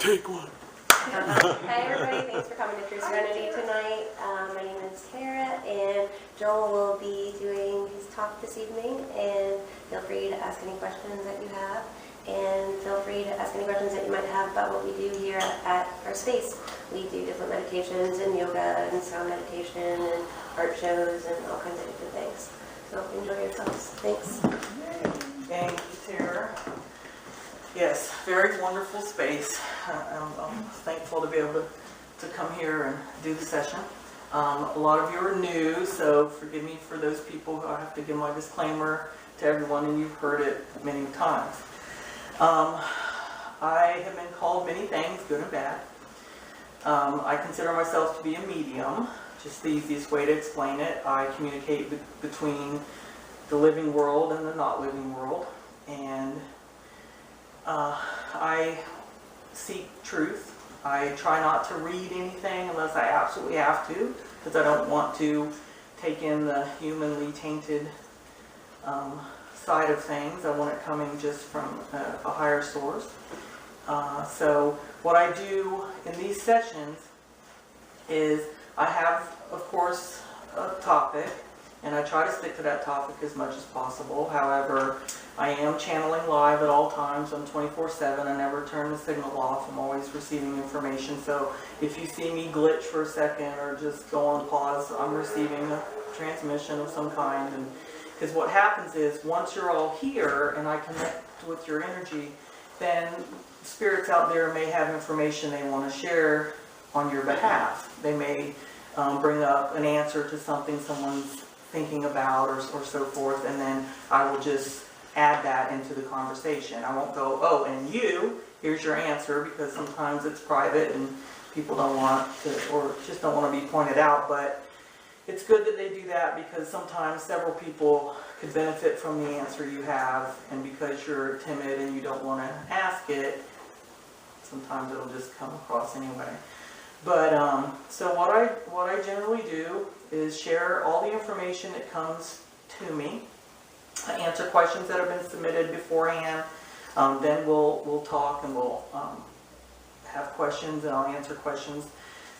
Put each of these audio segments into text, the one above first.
Take one. Hi everybody, thanks for coming to True Serenity tonight. My name is Tara, and Joel will be doing his talk this evening, and feel free to ask any questions that you have, and feel free to ask any questions that you might have about what we do here at our space. We do different meditations and yoga and sound meditation and art shows and all kinds of different things. So enjoy yourselves. Thanks. Thank you, Tara. Yes, very wonderful space. I'm thankful to be able to come here and do the session. A lot of you are new, so forgive me for those people who I have to give my disclaimer to everyone, and you've heard it many times. I have been called many things, good and bad. I consider myself to be a medium, just the easiest way to explain it. I communicate between the living world and the not living world, and I seek truth. I try not to read anything unless I absolutely have to, because I don't want to take in the humanly tainted side of things. I want it coming just from a higher source. So what I do in these sessions is I have, of course, a topic, and I try to stick to that topic as much as possible. However, I am channeling live at all times. I'm 24/7. I never turn the signal off. I'm always receiving information. So if you see me glitch for a second or just go on pause, I'm receiving a transmission of some kind. And because what happens is once you're all here and I connect with your energy, then spirits out there may have information they want to share on your behalf. They may bring up an answer to something someone's thinking about or so forth, and then I will just add that into the conversation. I won't go, oh, and here's your answer, because sometimes it's private and people don't want to, or just don't want to be pointed out. But it's good that they do that, because sometimes several people could benefit from the answer you have, and because you're timid and you don't want to ask it, sometimes it'll just come across anyway. But so what I generally do is share all the information that comes to me. I answer questions that have been submitted beforehand. Then we'll talk and we'll have questions, and I'll answer questions.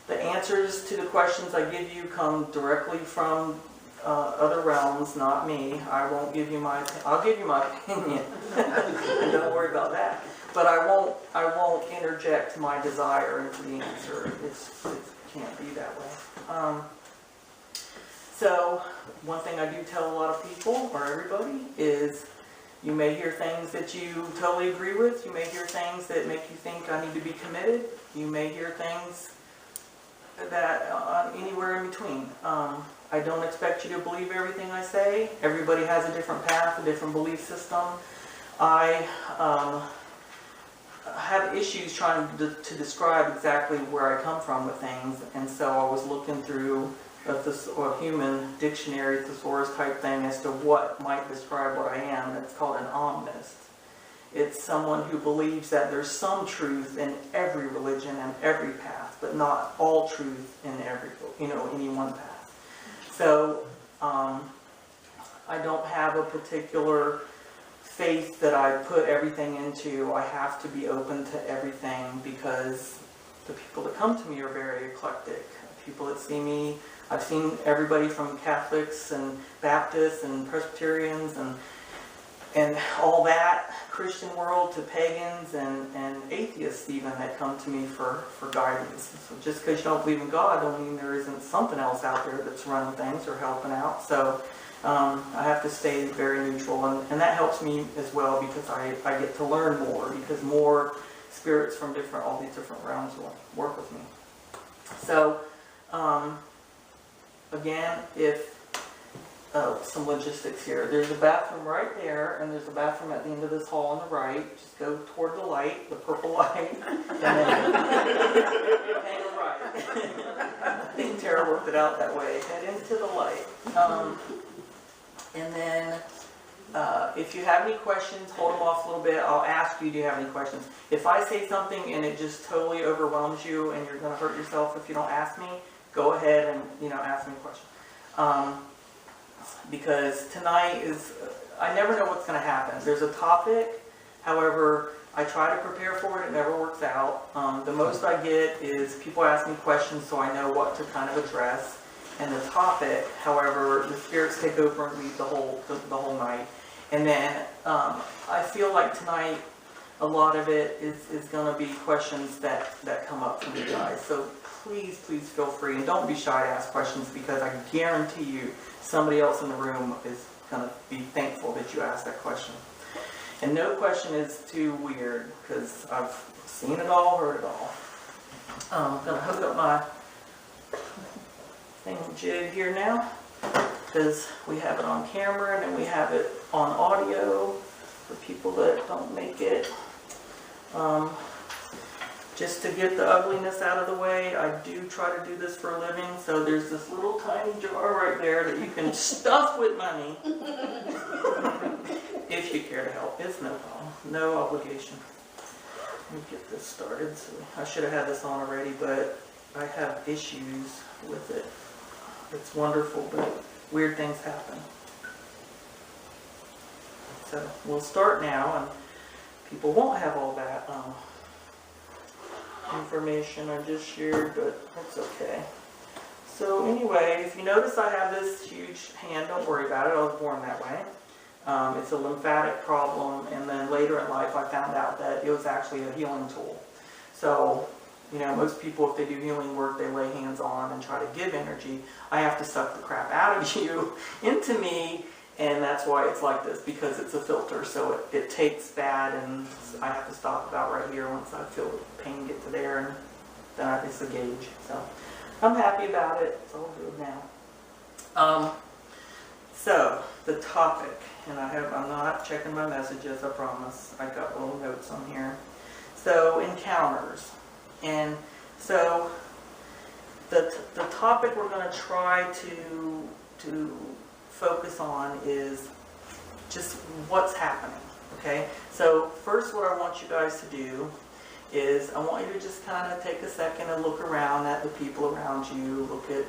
The answers to the questions I give you come directly from other realms, not me. I won't give you I'll give you my opinion. And don't worry about that. But I won't interject my desire into the answer. It can't be that way. So one thing I do tell a lot of people, or everybody, is you may hear things that you totally agree with. You may hear things that make you think I need to be committed. You may hear things that anywhere in between. I don't expect you to believe everything I say. Everybody has a different path, a different belief system. I have issues trying to describe exactly where I come from with things, and so I was looking through a human dictionary, thesaurus type thing, as to what might describe what I am. It's called an omnist. It's someone who believes that there's some truth in every religion and every path, but not all truth in any one path. So I don't have a particular faith that I put everything into. I have to be open to everything, because the people that come to me are very eclectic. People that see me, I've seen everybody from Catholics and Baptists and Presbyterians and all that, Christian world, to pagans and atheists even, that come to me for guidance. So just because you don't believe in God don't mean there isn't something else out there that's running things or helping out. So I have to stay very neutral, and that helps me as well, because I get to learn more, because more spirits from all these different realms will work with me. So again, some logistics here. There's a bathroom right there, and there's a bathroom at the end of this hall on the right. Just go toward the light, the purple light, and then hang a right. I think Tara worked it out that way. Head into the light. And then if you have any questions, hold them off a little bit. I'll ask you, do you have any questions? If I say something and it just totally overwhelms you and you're going to hurt yourself if you don't ask me, go ahead and ask me a question. Because tonight I never know what's going to happen. There's a topic, however, I try to prepare for it, it never works out. The most I get is people ask me questions so I know what to kind of address. And the topic, however, the spirits take over and lead the whole night. And then I feel like tonight, a lot of it is going to be questions that come up from you guys. So please feel free, and don't be shy to ask questions, because I guarantee you somebody else in the room is going to be thankful that you asked that question. And no question is too weird, because I've seen it all, heard it all. I'm going to hook up my thingamajig here now, because we have it on camera and then we have it on audio for people that don't make it. Just to get the ugliness out of the way, I do try to do this for a living, so there's this little tiny jar right there that you can stuff with money if you care to help. It's no problem, no obligation. Let me get this started. So I should have had this on already, but I have issues with it. It's wonderful, but weird things happen. So we'll start now, and people won't have all that information I just shared, but that's okay. So anyway, if you notice I have this huge hand, don't worry about it, I was born that way. It's a lymphatic problem, and then later in life I found out that it was actually a healing tool. So, you know, most people, if they do healing work, they lay hands on and try to give energy. I have to suck the crap out of you into me, and that's why it's like this, because it's a filter. So it takes bad, and I have to stop about right here once I feel the pain get to there, and then it's a gauge. So I'm happy about it. It's all good now. So the topic, and I'm not checking my messages, I promise. I got little notes on here. So encounters. And so the topic we're going to try to focus on is just what's happening, okay? So first, what I want you guys to do is I want you to just kind of take a second and look around at the people around you. Look at,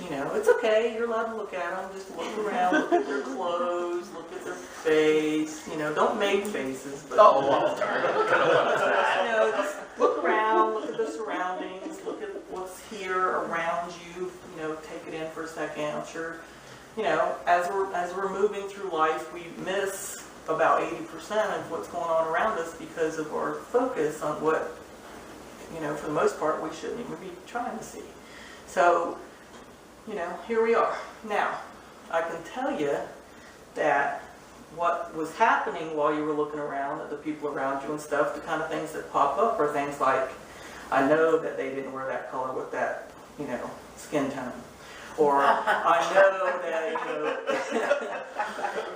you know, it's okay, you're allowed to look at them. Just look around, look at their clothes, look at their face. You know, don't make faces. But, you know, just look around, look at the surroundings, look at what's here around you. You know, take it in for a second. I'm sure, you know, as we're moving through life, we miss about 80% of what's going on around us because of our focus on what, you know, for the most part, we shouldn't even be trying to see. So, you know, here we are. Now, I can tell you that what was happening while you were looking around at the people around you and stuff, the kind of things that pop up are things like, I know that they didn't wear that color with that, you know, skin tone. Or I know that, you know,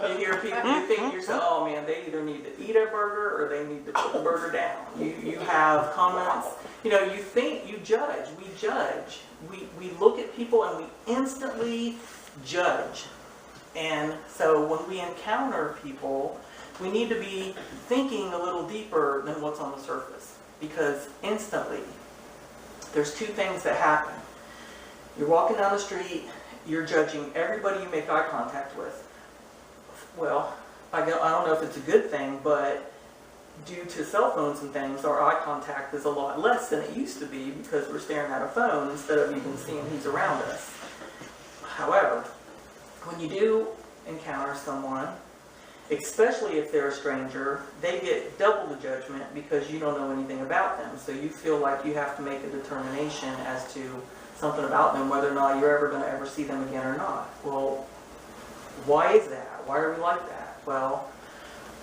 you hear people, you think to yourself, oh man, they either need to eat a burger or they need to put the burger down. You have comments, you know, you think, you judge, we judge. We look at people and we instantly judge. And so when we encounter people, we need to be thinking a little deeper than what's on the surface. Because instantly, there's two things that happen. You're walking down the street, you're judging everybody you make eye contact with. Well, I don't know if it's a good thing, but due to cell phones and things, our eye contact is a lot less than it used to be because we're staring at a phone instead of even seeing who's around us. However, when you do encounter someone, especially if they're a stranger, they get double the judgment because you don't know anything about them. So you feel like you have to make a determination as to something about them, whether or not you're ever going to ever see them again or not. Well, why is that? Why are we like that? Well,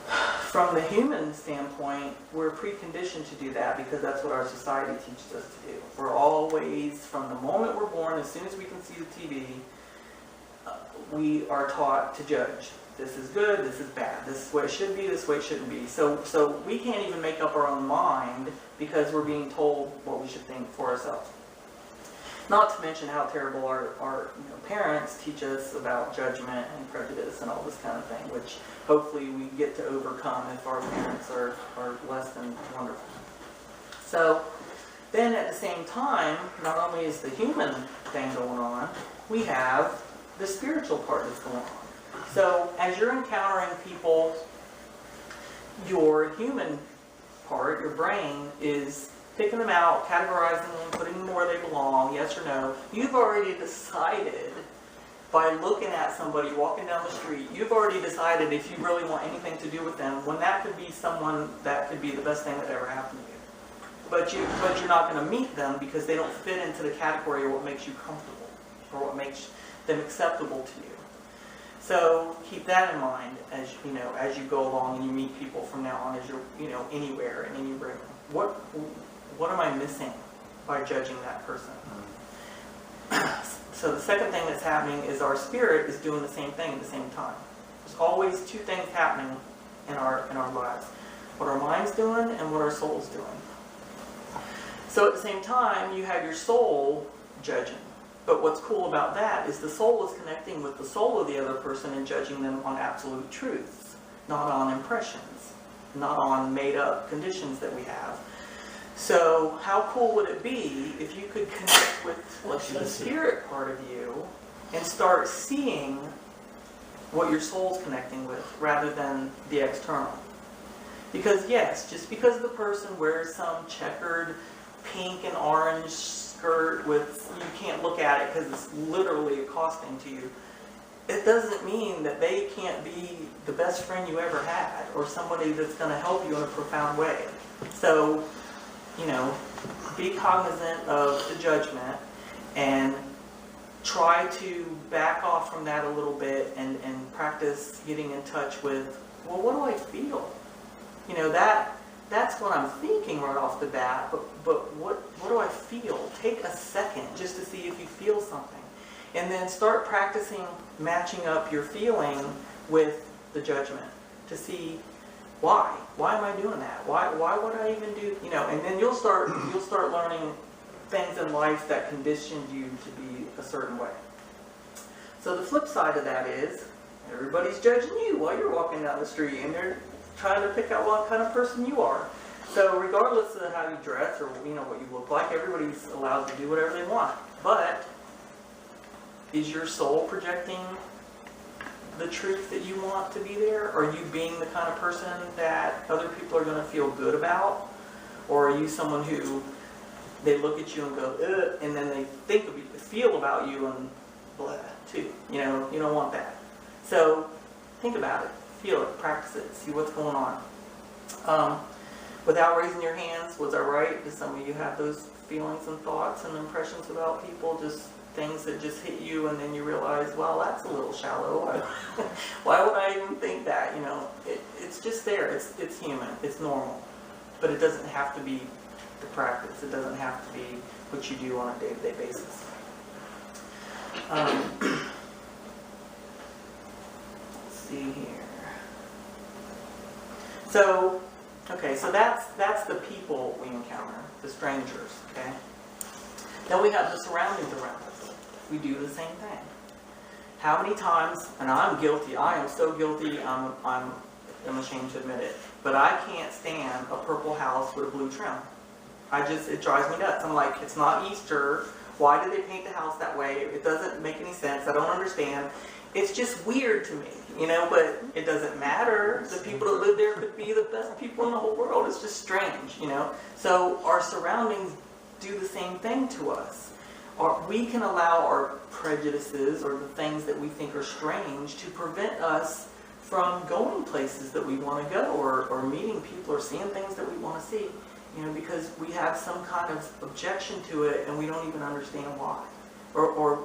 from the human standpoint, we're preconditioned to do that because that's what our society teaches us to do. We're always, from the moment we're born, as soon as we can see the TV, we are taught to judge. This is good, this is bad, this is what it should be, this is what it shouldn't be. So we can't even make up our own mind because we're being told what we should think for ourselves. Not to mention how terrible our parents teach us about judgment and prejudice and all this kind of thing, which hopefully we get to overcome if our parents are less than wonderful. So then at the same time, not only is the human thing going on, we have the spiritual part that's going on. So as you're encountering people, your human part, your brain, is picking them out, categorizing them, putting them where they belong, yes or no. You've already decided, by looking at somebody walking down the street, you've already decided if you really want anything to do with them, when that could be someone that could be the best thing that ever happened to you. But you're not going to meet them because they don't fit into the category of what makes you comfortable or what makes them acceptable to you. So keep that in mind as you go along and you meet people from now on, as you're anywhere in any room. What am I missing by judging that person? So the second thing that's happening is our spirit is doing the same thing at the same time. There's always two things happening in our lives: what our mind's doing and what our soul's doing. So at the same time, you have your soul judging. But what's cool about that is the soul is connecting with the soul of the other person and judging them on absolute truths, not on impressions, not on made-up conditions that we have. So how cool would it be if you could connect with the spirit part of you and start seeing what your soul's connecting with rather than the external? Because yes, just because the person wears some checkered pink and orange skirt with, you can't look at it because it's literally accosting to you, it doesn't mean that they can't be the best friend you ever had or somebody that's going to help you in a profound way. So, be cognizant of the judgment and try to back off from that a little bit and practice getting in touch with, well, what do I feel? That's what I'm thinking right off the bat, but what do I feel? Take a second just to see if you feel something. And then start practicing matching up your feeling with the judgment to see why. Why am I doing that? Why would I even do, and then you'll start learning things in life that conditioned you to be a certain way. So the flip side of that is everybody's judging you while you're walking down the street, and they're trying to pick out what kind of person you are. So regardless of how you dress or what you look like, everybody's allowed to do whatever they want. But is your soul projecting the truth that you want to be there? Are you being the kind of person that other people are going to feel good about? Or are you someone who they look at you and go, ugh, and then they feel about you and blah, too. You don't want that. So think about it. Feel it. Practice it. See what's going on. Without raising your hands, was I right? Do some of you have those feelings and thoughts and impressions about people? Just things that just hit you and then you realize, well, that's a little shallow. Why would I even think that? It's just there. It's human. It's normal. But it doesn't have to be the practice. It doesn't have to be what you do on a day-to-day basis. Let's see here. So that's the people we encounter, the strangers, okay? Then we have the surroundings around us. We do the same thing. How many times, and I'm guilty, I am so guilty, I'm ashamed to admit it, but I can't stand a purple house with a blue trim. It drives me nuts. I'm like, it's not Easter. Why did they paint the house that way? It doesn't make any sense. I don't understand. It's just weird to me, but it doesn't matter. The people that live there could be the best people in the whole world. It's just strange, So our surroundings do the same thing to us. We can allow our prejudices or the things that we think are strange to prevent us from going places that we want to go or meeting people or seeing things that we want to see, because we have some kind of objection to it and we don't even understand why. Or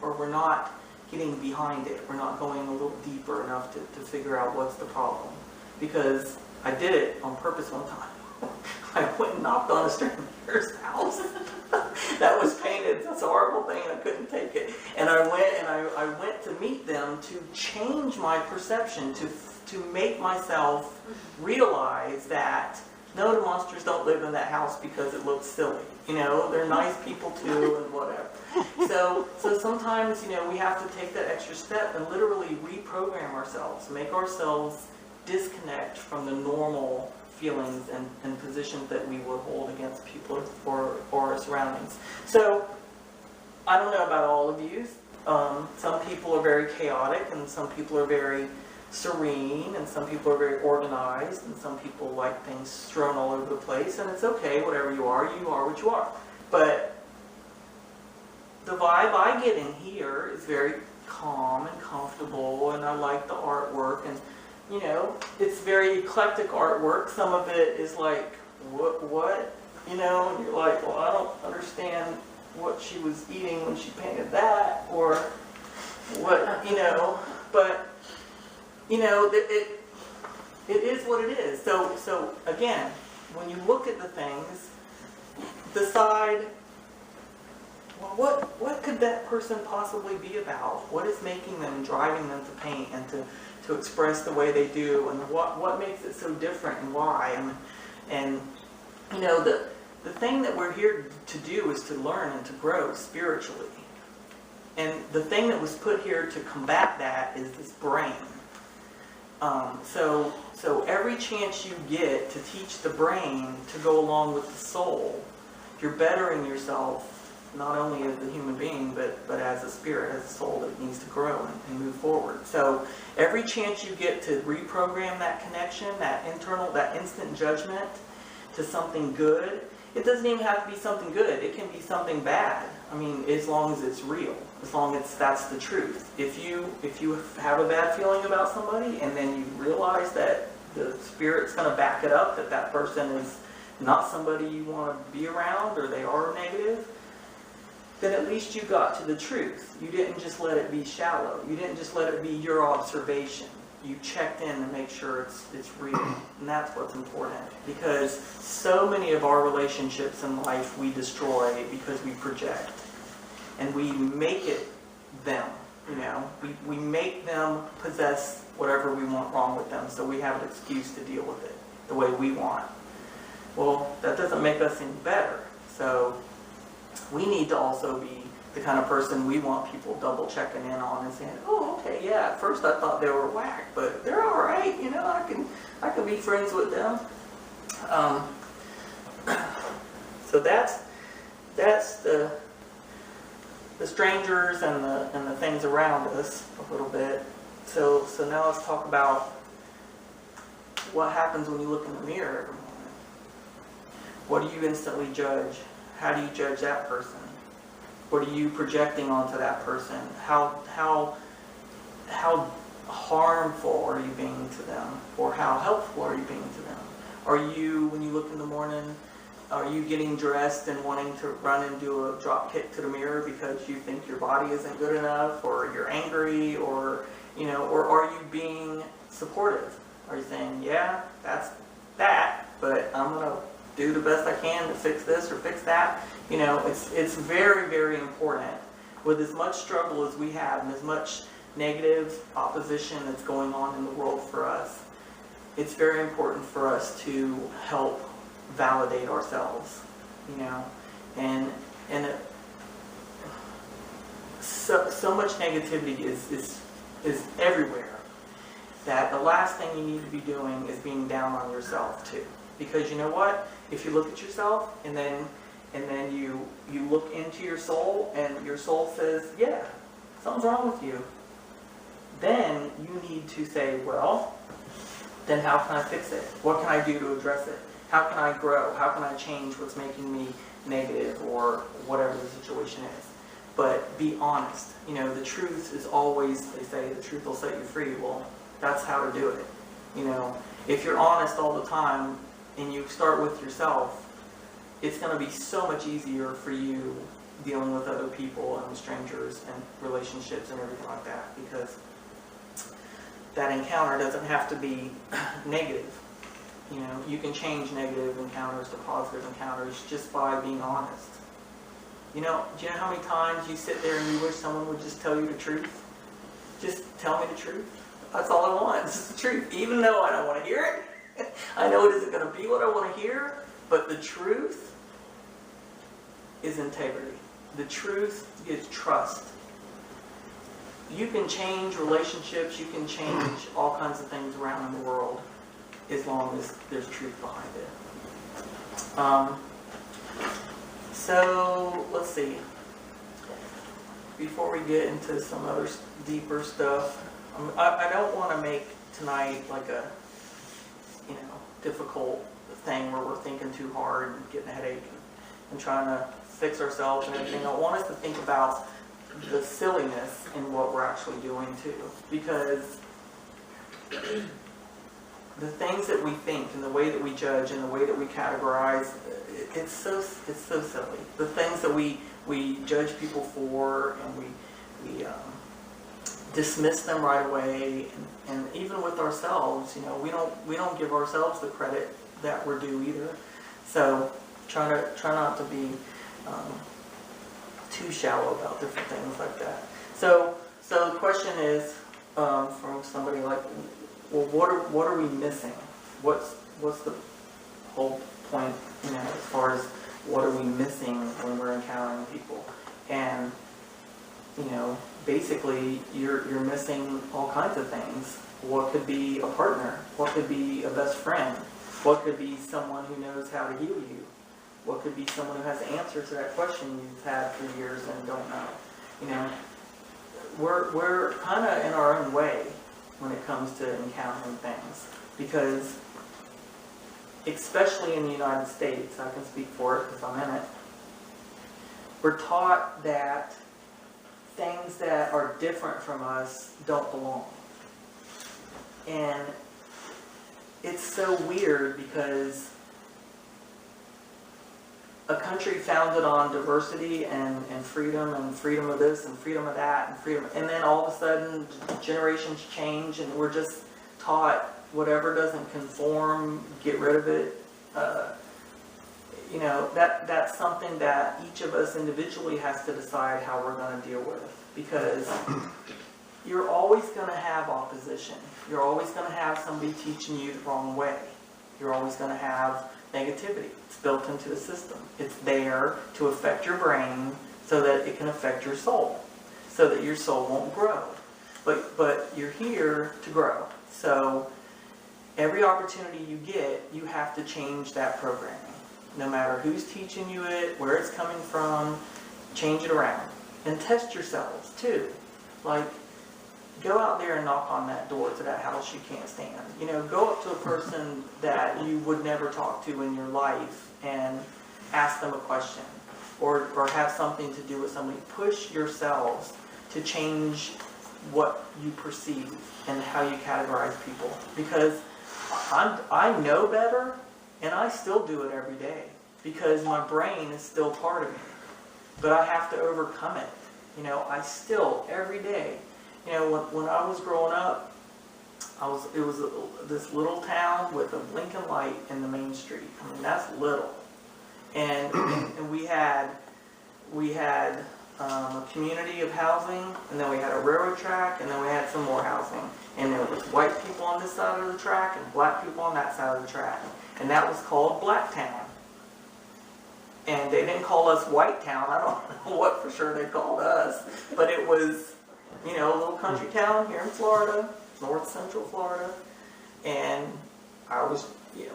we're not getting behind it. We're not going a little deeper enough to figure out what's the problem. Because I did it on purpose one time. I went and knocked on a stranger's house that was painted. That's a horrible thing, and I couldn't take it. And I went to meet them to change my perception, to make myself realize that no, the monsters don't live in that house because it looks silly. They're nice people too, and whatever. So sometimes, we have to take that extra step and literally reprogram ourselves, make ourselves disconnect from the normal feelings and positions that we would hold against people or our surroundings. So, I don't know about all of you. Some people are very chaotic and some people are very serene, and some people are very organized, and some people like things strewn all over the place, and it's okay, whatever you are what you are. But the vibe I get in here is very calm and comfortable, and I like the artwork, and you know, it's very eclectic artwork. Some of it is like, what? You know, and you're like, well, I don't understand what she was eating when she painted that, or what, you know, but, you know, it is what it is. So again, when you look at the things, decide, well, what could that person possibly be about? What is making them, driving them to paint and to express the way they do, and what makes it so different, and why? And you know, the thing that we're here to do is to learn and to grow spiritually. And the thing that was put here to combat that is this brain. So every chance you get to teach the brain to go along with the soul, you're bettering yourself, not only as a human being, but as a spirit, as a soul that needs to grow and move forward. So every chance you get to reprogram that connection, that instant judgment to something good, it doesn't even have to be something good. It can be something bad. I mean, as long as it's real, as long as that's the truth. If you have a bad feeling about somebody, and then you realize that the spirit's going to back it up, that person is not somebody you want to be around, or they are negative, then at least you got to the truth. You didn't just let it be shallow. You didn't just let it be your observation. You checked in to make sure it's real. And that's what's important. Because so many of our relationships in life we destroy because we project. And we make it them, you know. We make them possess whatever we want wrong with them, so we have an excuse to deal with it the way we want. Well, that doesn't make us any better. So we need to also be the kind of person we want people double checking in on and saying, oh, okay, yeah, at first I thought they were whack, but they're all right, you know, I can be friends with them. So that's the strangers and the things around us a little bit. So now let's talk about what happens when you look in the mirror every morning. What do you instantly judge? How do you judge that person? What are you projecting onto that person? How harmful are you being to them? Or how helpful are you being to them? Are you, when you look in the morning, are you getting dressed and wanting to run and do a drop kick to the mirror because you think your body isn't good enough, or you're angry, or, you know, or are you being supportive? Are you saying, yeah, that's that, but I'm going to do the best I can to fix this or fix that? You know, it's very, very important. With as much struggle as we have and as much negative opposition that's going on in the world for us, it's very important for us to help validate ourselves, you know, and so much negativity is everywhere, that the last thing you need to be doing is being down on yourself too. Because you know what? If you look at yourself and then you look into your soul and your soul says, yeah, something's wrong with you, then you need to say, well, then how can I fix it? What can I do to address it? How can I grow? How can I change what's making me negative, or whatever the situation is? But be honest. You know, the truth is always, they say, the truth will set you free. Well, that's how to do it. You know, if you're honest all the time and you start with yourself, it's going to be so much easier for you dealing with other people and strangers and relationships and everything like that, because that encounter doesn't have to be negative. You know, you can change negative encounters to positive encounters just by being honest. You know, do you know how many times you sit there and you wish someone would just tell you the truth? Just tell me the truth. That's all I want. It's just the truth. Even though I don't want to hear it. I know it isn't going to be what I want to hear, but the truth is integrity. The truth is trust. You can change relationships, you can change all kinds of things around in the world as long as there's truth behind it. So, let's see. Before we get into some other deeper stuff, I don't want to make tonight like a, difficult thing where we're thinking too hard and getting a headache and trying to fix ourselves and everything. I want us to think about the silliness in what we're actually doing too, because the things that we think and the way that we judge and the way that we categorize, it's so silly. The things that we judge people for, and we dismiss them right away, and even with ourselves, we don't give ourselves the credit that we're due either. So try not to be too shallow about different things like that. So the question is from somebody like, well, what are we missing? What's the whole point, as far as what are we missing when we're encountering people? And basically you're missing all kinds of things. What could be a partner? What could be a best friend? What could be someone who knows how to heal you? What could be someone who has the answer to that question you've had for years and don't know? We're kind of in our own way when it comes to encountering things, because especially in the United States, I can speak for it because I'm in it, we're taught that things that are different from us don't belong. And it's so weird, because a country founded on diversity and freedom of this and freedom of that and then all of a sudden generations change and we're just taught whatever doesn't conform, get rid of it. That's something that each of us individually has to decide how we're going to deal with, because you're always going to have opposition. You're always going to have somebody teaching you the wrong way. You're always going to have negativity. It's built into the system. It's there to affect your brain so that it can affect your soul, so that your soul won't grow. But you're here to grow. So every opportunity you get, you have to change that programming. No matter who's teaching you it, where it's coming from, change it around. And test yourselves too. Like, go out there and knock on that door to that house you can't stand. Go up to a person that you would never talk to in your life and ask them a question, or have something to do with somebody. Push yourselves to change what you perceive and how you categorize people, because I know better, and I still do it every day because my brain is still part of me, but I have to overcome it. I still, every day, when I was growing up, it was this little town with a blinking light in the main street. I mean, that's little. And we had a community of housing, and then we had a railroad track, and then we had some more housing. And there was white people on this side of the track and black people on that side of the track. And that was called Black Town. And they didn't call us White Town. I don't know what for sure they called us. But it was, a little country town here in Florida, north central Florida. And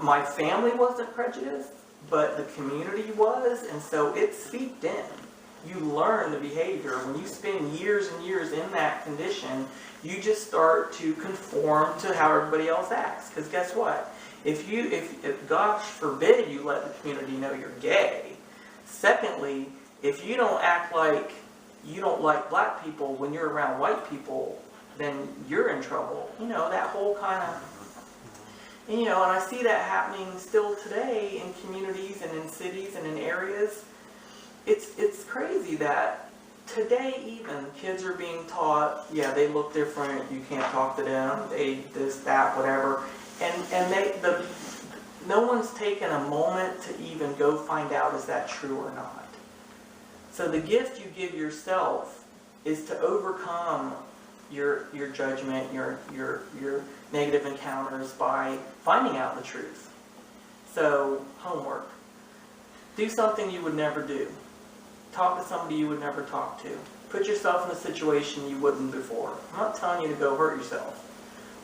my family wasn't prejudiced, but the community was, and so it seeped in. You learn the behavior. When you spend years and years in that condition, you just start to conform to how everybody else acts. Because guess what? If gosh forbid you let the community know you're gay. Secondly, if you don't act like you don't like black people when you're around white people, then you're in trouble. That whole kind of, and I see that happening still today in communities and in cities and in areas. It's crazy that today even kids are being taught, yeah, they look different, you can't talk to them, they this, that, whatever. And no one's taken a moment to even go find out, is that true or not. So the gift you give yourself is to overcome your judgment, your negative encounters by finding out the truth. So, homework. Do something you would never do. Talk to somebody you would never talk to. Put yourself in a situation you wouldn't before. I'm not telling you to go hurt yourself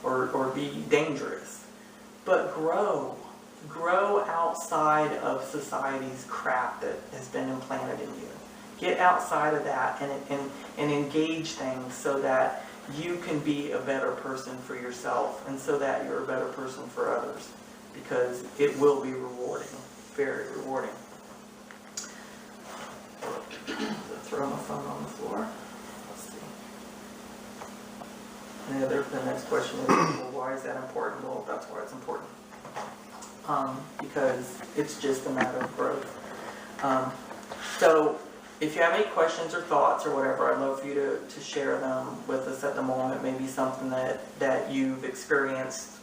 or be dangerous. But grow. Grow outside of society's crap that has been implanted in you. Get outside of that and engage things so that you can be a better person for yourself, and so that you're a better person for others, because it will be rewarding, very rewarding. Throw my phone on the floor. Let's see. And the next question is, well, why is that important? Well, that's why it's important. Because it's just a matter of growth. So if you have any questions or thoughts or whatever, I'd love for you to share them with us at the moment. Maybe something that you've experienced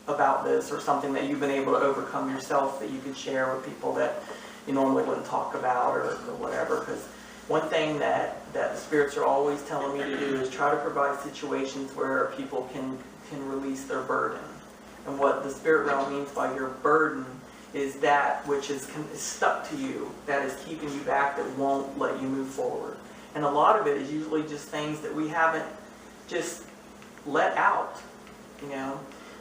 about this, or something that you've been able to overcome yourself that you could share with people that you normally wouldn't talk about, or whatever. Because one thing that the spirits are always telling me to do is try to provide situations where people can release their burden. And what the spirit realm means by your burden is that which is stuck to you, that is keeping you back, that won't let you move forward. And a lot of it is usually just things that we haven't just let out. You know,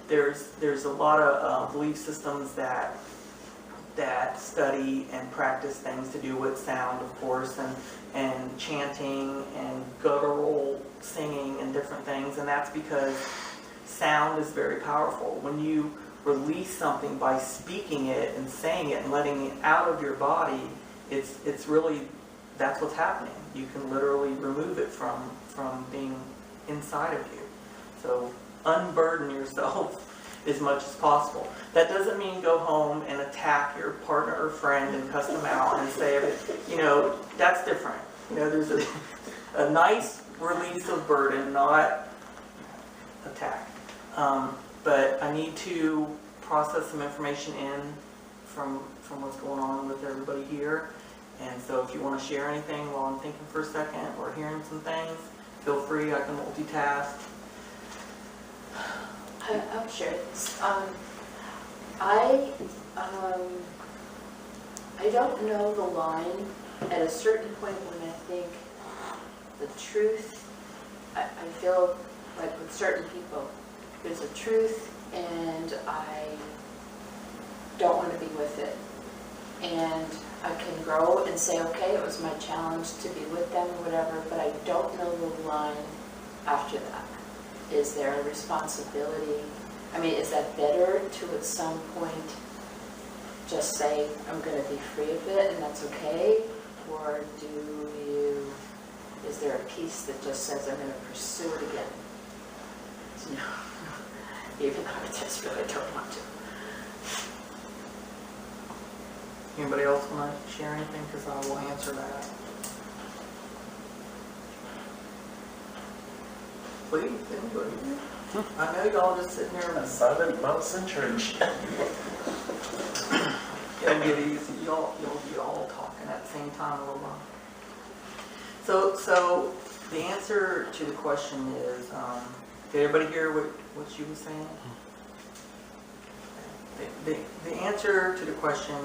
there's a lot of belief systems that study and practice things to do with sound, of course, and chanting and guttural singing and different things. And that's because sound is very powerful. When you release something by speaking it and saying it and letting it out of your body, it's really, that's what's happening. You can literally remove it from being inside of you. So unburden yourself as much as possible. That doesn't mean go home and attack your partner or friend and cuss them out and say, you know, that's different. You know, there's a nice release of burden, not attack. But I need to process some information in from what's going on with everybody here. And so if you want to share anything while I'm thinking for a second or hearing some things, feel free. I can multitask. I'll share this. I don't know the line at a certain point when I think the truth, I feel like with certain people, there's a truth and I don't want to be with it. And I can grow and say, okay, it was my challenge to be with them or whatever, but I don't know the line after that. Is there a responsibility? I mean, is that better to at some point just say, I'm going to be free of it and that's okay? Or is there a piece that just says, I'm going to pursue it again? No. Even though I just really don't want to. Anybody else want to share anything? Because I will answer that. Please, anybody? I know y'all just sitting there. A silent mouse in church. It'll get easy. You'll be all talking at the same time a little while. So the answer to the question is, did everybody hear what she was saying? The answer to the question,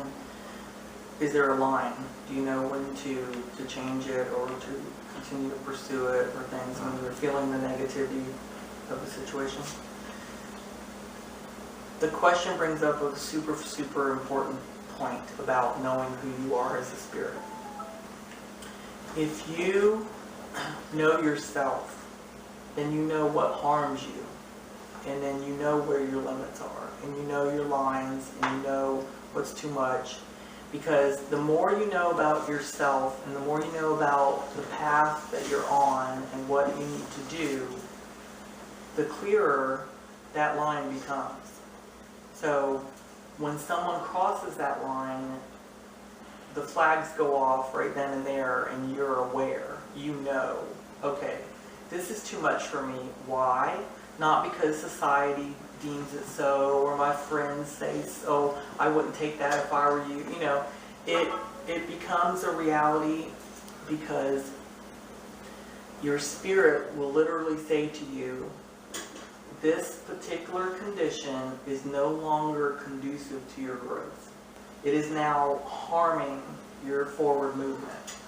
is there a line? Do you know when to change it or to continue to pursue it, or things when you're feeling the negativity of the situation? The question brings up a super, super important point about knowing who you are as a spirit. If you know yourself, then you know what harms you, and then you know where your limits are, and you know your lines, and you know what's too much. Because the more you know about yourself, and the more you know about the path that you're on and what you need to do, the clearer that line becomes. So when someone crosses that line, the flags go off right then and there, and you're aware. You know, okay, this is too much for me. Why? Not because society deems it so, or my friends say so. I wouldn't take that if I were you. You know, it becomes a reality because your spirit will literally say to you, this particular condition is no longer conducive to your growth. It is now harming your forward movement.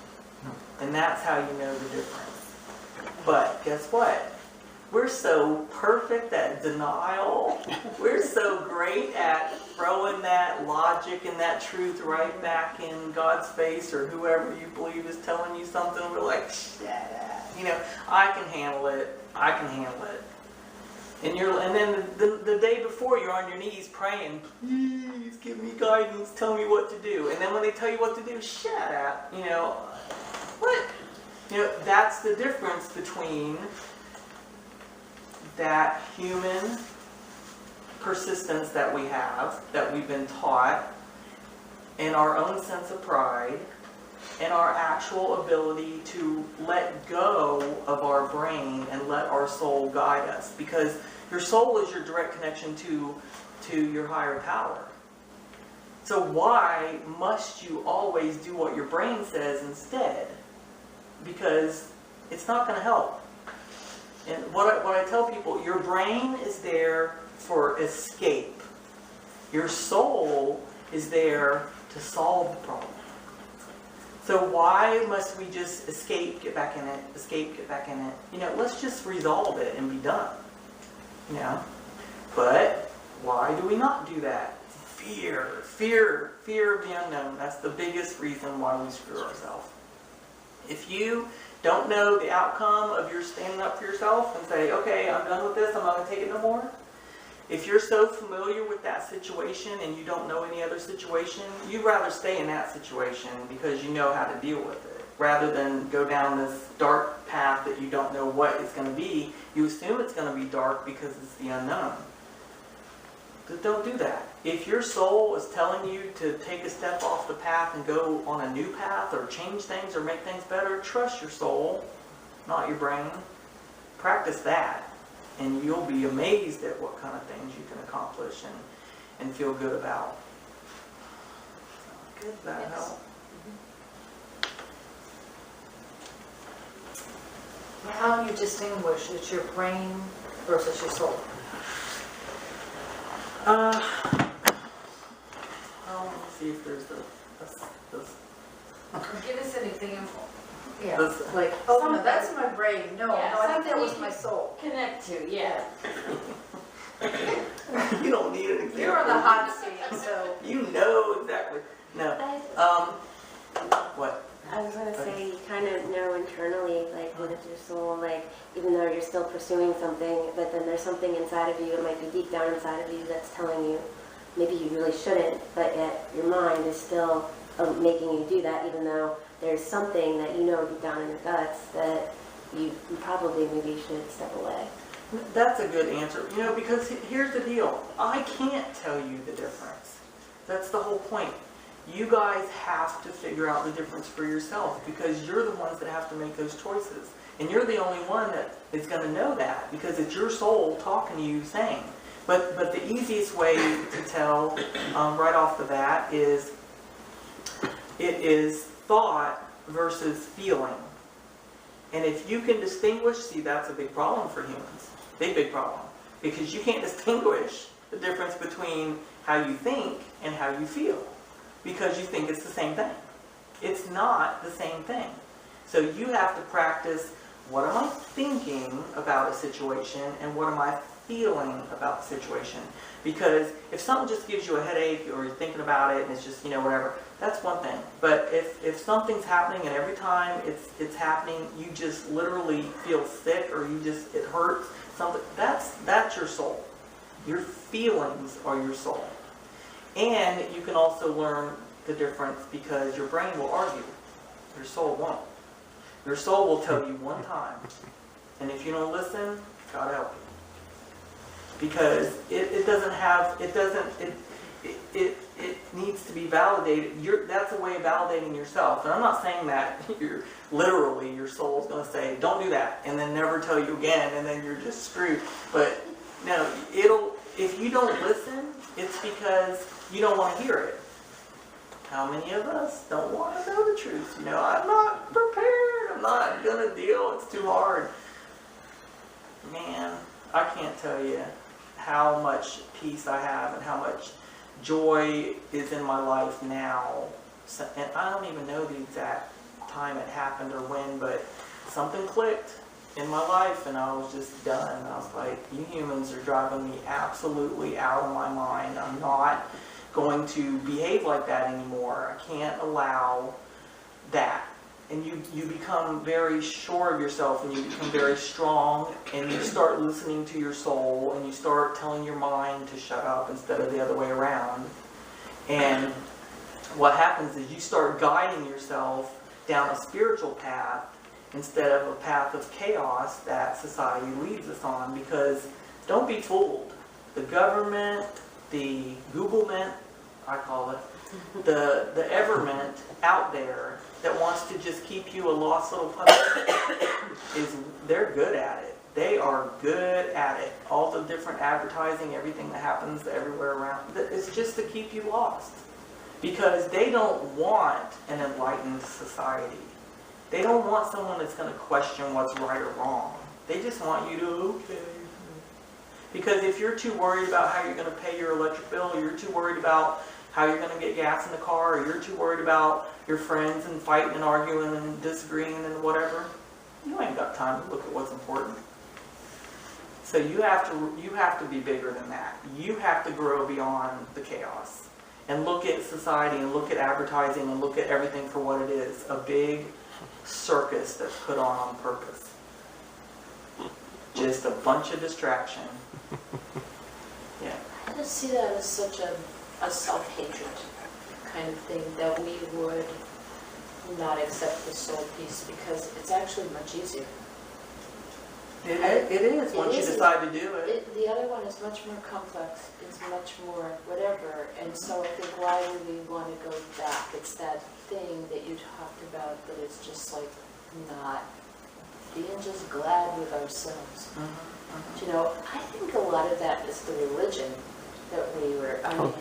And that's how you know the difference. But guess what? We're so perfect at denial. We're so great at throwing that logic and that truth right back in God's face, or whoever you believe is telling you something. We're like, shut up. You know, I can handle it. I can handle it. And then the day before you're on your knees praying, please give me guidance, tell me what to do. And then when they tell you what to do, shut up, what? That's the difference between that human persistence that we have, that we've been taught, and our own sense of pride, and our actual ability to let go of our brain and let our soul guide us. Because your soul is your direct connection to your higher power. So why must you always do what your brain says instead? Because it's not going to help. And what I tell people, your brain is there for escape. Your soul is there to solve the problem. So why must we just escape, get back in it, escape, get back in it? Let's just resolve it and be done. But why do we not do that? Fear of the unknown. That's the biggest reason why we screw ourselves. If you don't know the outcome of your standing up for yourself and say, okay, I'm done with this, I'm not going to take it no more. If you're so familiar with that situation and you don't know any other situation, you'd rather stay in that situation because you know how to deal with it, rather than go down this dark path that you don't know what it's going to be. You assume it's going to be dark because it's the unknown. But don't do that. If your soul is telling you to take a step off the path and go on a new path or change things or make things better, trust your soul, not your brain. Practice that. And you'll be amazed at what kind of things you can accomplish and feel good about. Good, that help? How do you distinguish it's your brain versus your soul? Let me see if there's Give us an example. Yeah, This- like, oh no, that's my brain. No, Yeah, I think that something was you my can- soul. Connect to, yeah. you don't need an example. You're on the hot seat, so. You know exactly. No. What? I was going to say, you kind of know internally, like, what is your soul, like, even though you're still pursuing something, but then there's something inside of you, it might be deep down inside of you that's telling you, maybe you really shouldn't, but yet your mind is still making you do that, even though there's something that you know deep down in your guts that you probably maybe should step away. That's a good answer. Because here's the deal. I can't tell you the difference. That's the whole point. You guys have to figure out the difference for yourself because you're the ones that have to make those choices. And you're the only one that is going to know that because it's your soul talking to you saying. But the easiest way to tell right off the bat is it is thought versus feeling. And if you can distinguish, see, that's a big problem for humans. Big problem. Because you can't distinguish the difference between how you think and how you feel. Because you think it's the same thing. It's not the same thing. So you have to practice, what am I thinking about a situation and what am I feeling about the situation? Because if something just gives you a headache or you're thinking about it and it's just, whatever, that's one thing. But if something's happening and every time it's happening, you just literally feel sick or it hurts, something, that's your soul. Your feelings are your soul. And you can also learn the difference because your brain will argue. Your soul won't. Your soul will tell you one time. And if you don't listen, God help you. Because it needs to be validated. That's a way of validating yourself. And I'm not saying that literally your soul's going to say, don't do that, and then never tell you again, and then you're just screwed. But no, if you don't listen, it's because you don't want to hear it. How many of us don't want to know the truth? I'm not prepared. I'm not going to deal. It's too hard. Man, I can't tell you how much peace I have and how much joy is in my life now. And I don't even know the exact time it happened or when, but something clicked in my life and I was just done. I was like, you humans are driving me absolutely out of my mind. I'm not going to behave like that anymore. I can't allow that. and you become very sure of yourself, and you become very strong, and you start listening to your soul, and you start telling your mind to shut up instead of the other way around. And what happens is you start guiding yourself down a spiritual path instead of a path of chaos that society leads us on. Because don't be fooled. The government, the Googlement, I call it, the everment out there that wants to just keep you a lost little puppy, they're good at it. They are good at it. All the different advertising, everything that happens everywhere around, it's just to keep you lost. Because they don't want an enlightened society. They don't want someone that's going to question what's right or wrong. They just want you to, okay. Because if you're too worried about how you're going to pay your electric bill, or you're too worried about how you're going to get gas in the car, or you're too worried about your friends and fighting and arguing and disagreeing and whatever, you ain't got time to look at what's important. So you have to be bigger than that. You have to grow beyond the chaos and look at society and look at advertising and look at everything for what it is, a big circus that's put on purpose. Just a bunch of distraction. Yeah. I just see that as such a self-hatred kind of thing, that we would not accept the soul piece, because it's actually much easier. It is once you decide to do it. The other one is much more complex, it's much more whatever, and so I think why would we want to go back? It's that thing that you talked about, that it's just like not being just glad with ourselves. You know, I think a lot of that is the religion that we were, I mean,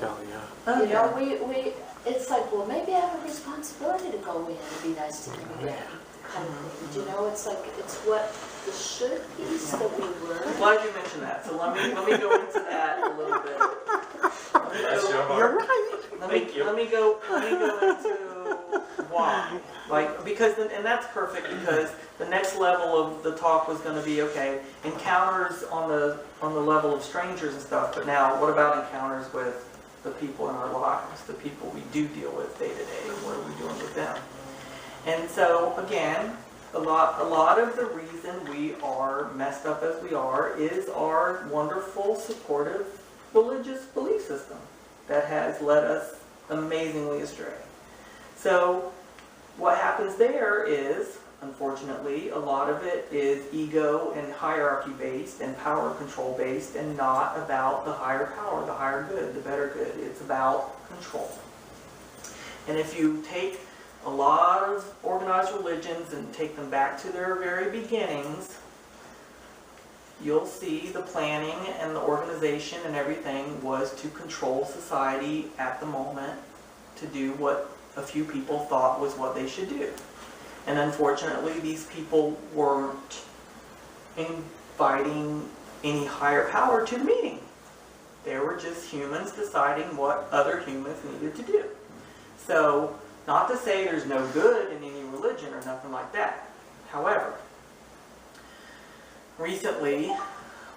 you know, we it's like, well, maybe I have a responsibility to go in and be nice to them again, kind of thing. You know, it's like, it's what the should piece that we were. I'm glad you mentioned that. So let me go into that a little bit. That's your heart. You're right. Thank you. Let me go into why. Like, because, and that's perfect, because the next level of the talk was going to be, okay, encounters on the level of strangers and stuff, but now what about encounters with the people in our lives, the people we do deal with day to day, and what are we doing with them? And so, again, a lot of the reason we are messed up as we are is our wonderful, supportive, religious belief system that has led us amazingly astray. So what happens there is, unfortunately, a lot of it is ego and hierarchy based and power control based, and not about the higher power, the higher good, the better good. It's about control. And if you take a lot of organized religions and take them back to their very beginnings, you'll see the planning and the organization and everything was to control society at the moment, to do what a few people thought was what they should do. And unfortunately, these people weren't inviting any higher power to the meeting. They were just humans deciding what other humans needed to do. So, not to say there's no good in any religion or nothing like that. However, recently,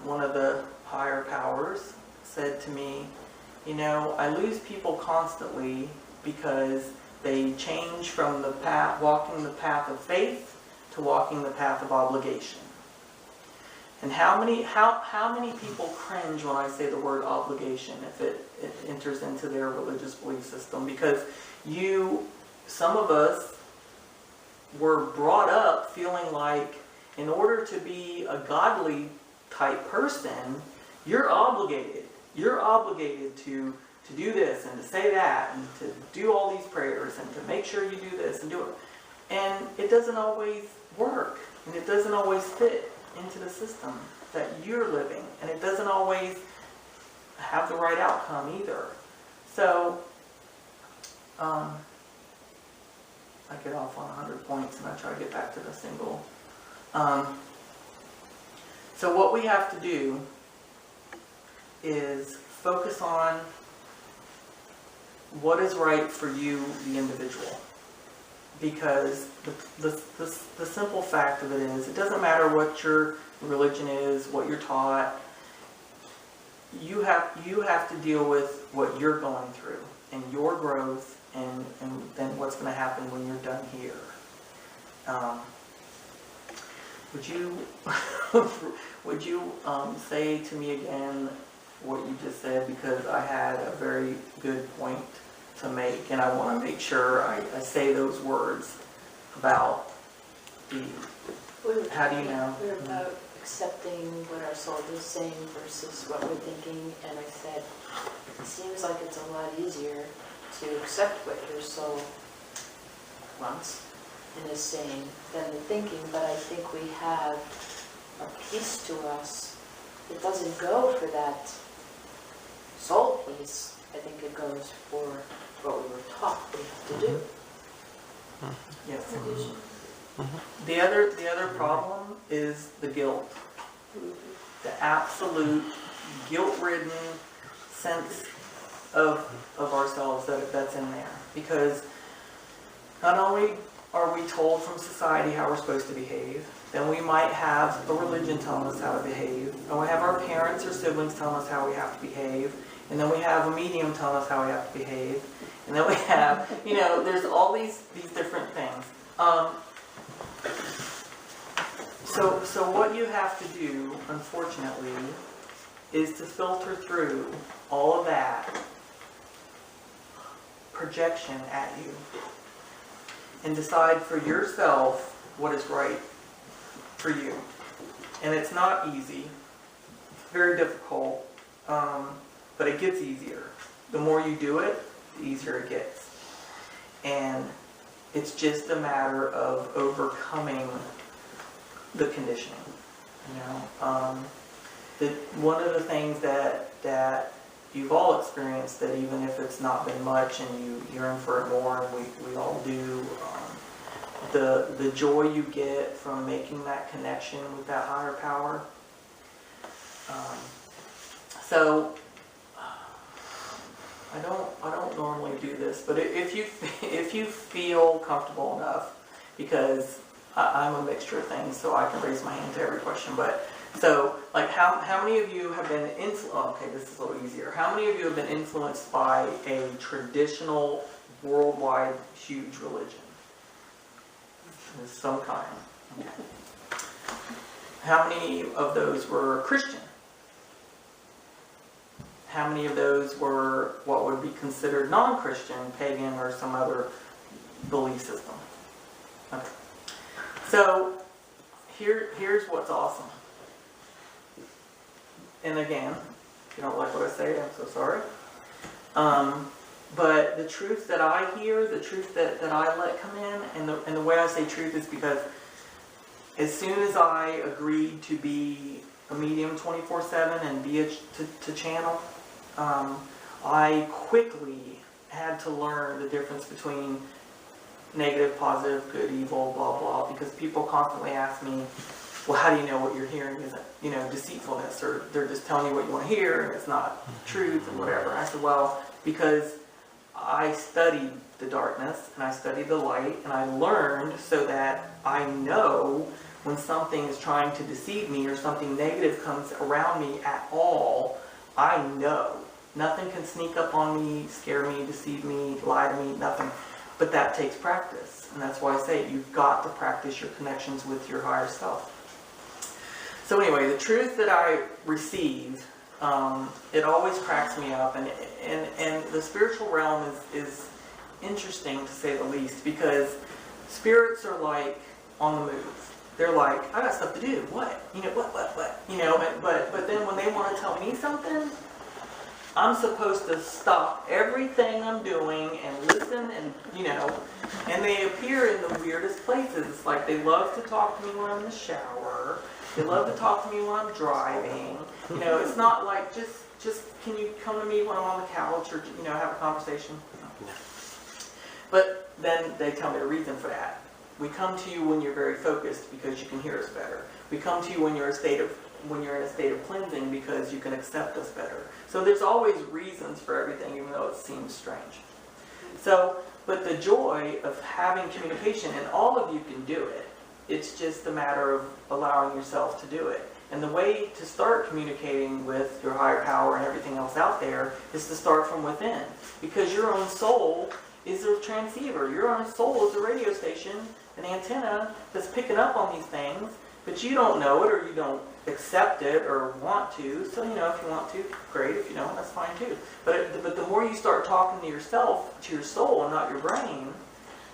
one of the higher powers said to me, you know, I lose people constantly because they change from the path, walking the path of faith to walking the path of obligation. And how many people cringe when I say the word obligation if it enters into their religious belief system? Because some of us were brought up feeling like in order to be a godly type person, you're obligated. You're obligated to do this and to say that and to do all these prayers and to make sure you do this and do it. And it doesn't always work, and it doesn't always fit into the system that you're living, and it doesn't always have the right outcome either. So I get off on 100 points and I try to get back to the single. So what we have to do is focus on what is right for you, the individual. Because the simple fact of it is, it doesn't matter what your religion is, what you're taught, you have to deal with what you're going through and your growth and then what's going to happen when you're done here. Would you would you say to me again what you just said, because I had a very good point to make, and I want to make sure I say those words about the. How do you know? We were about accepting what our soul is saying versus what we're thinking, and I said, it seems like it's a lot easier to accept what your soul wants and is saying than the thinking, but I think we have a piece to us that doesn't go for that soul piece. I think it goes for what we were taught we have to do. Yes. The other problem is the guilt. The absolute guilt-ridden sense of ourselves that's in there. Because not only are we told from society how we're supposed to behave, then we might have a religion telling us how to behave, and we have our parents or siblings telling us how we have to behave, and then we have a medium telling us how we have to behave, and then we have, there's all these different things. So what you have to do, unfortunately, is to filter through all of that projection at you and decide for yourself what is right for you. And it's not easy. It's very difficult, but it gets easier. The more you do it, the easier it gets. And it's just a matter of overcoming the conditioning. One of the things that you've all experienced, that even if it's not been much and you yearn for it more, and we all do, the joy you get from making that connection with that higher power. So I don't normally do this, but if you feel comfortable enough, because I'm a mixture of things, so I can raise my hand to every question. But so, like, how many of you have been okay, this is a little easier. How many of you have been influenced by a traditional, worldwide, huge religion? Of some kind. Okay. How many of those were Christian? How many of those were what would be considered non-Christian, pagan, or some other belief system? Okay. So, here's what's awesome. And again, if you don't like what I say, I'm so sorry. But the truth that I hear, the truth that I let come in, and the way I say truth is because as soon as I agreed to be a medium 24/7 and be to channel, I quickly had to learn the difference between negative, positive, good, evil, blah, blah, because people constantly ask me, well, how do you know what you're hearing isn't, deceitfulness, or they're just telling you what you want to hear, and it's not truth, and whatever. And I said, well, because I studied the darkness, and I studied the light, and I learned so that I know when something is trying to deceive me, or something negative comes around me at all, I know. Nothing can sneak up on me, scare me, deceive me, lie to me, nothing. But that takes practice, and that's why I say you've got to practice your connections with your higher self. So anyway, the truth that I receive, it always cracks me up, and the spiritual realm is interesting, to say the least, because spirits are like on the move. They're like, I got stuff to do. What? What? But then when they want to tell me something, I'm supposed to stop everything I'm doing and listen, and they appear in the weirdest places. Like, they love to talk to me when I'm in the shower. They love to talk to me when I'm driving. It's not like, just can you come to me when I'm on the couch, or, have a conversation? No. But then they tell me the reason for that. We come to you when you're very focused because you can hear us better. We come to you when you're in a state of cleansing because you can accept us better. So there's always reasons for everything, even though it seems strange. So, but the joy of having communication, and all of you can do it, it's just a matter of allowing yourself to do it. And the way to start communicating with your higher power and everything else out there is to start from within. Because your own soul is a transceiver. Your soul is a radio station, an antenna that's picking up on these things, but you don't know it or you don't accept it or want to. So, you know, if you want to, great. If you don't, that's fine too. But the more you start talking to yourself, to your soul and not your brain,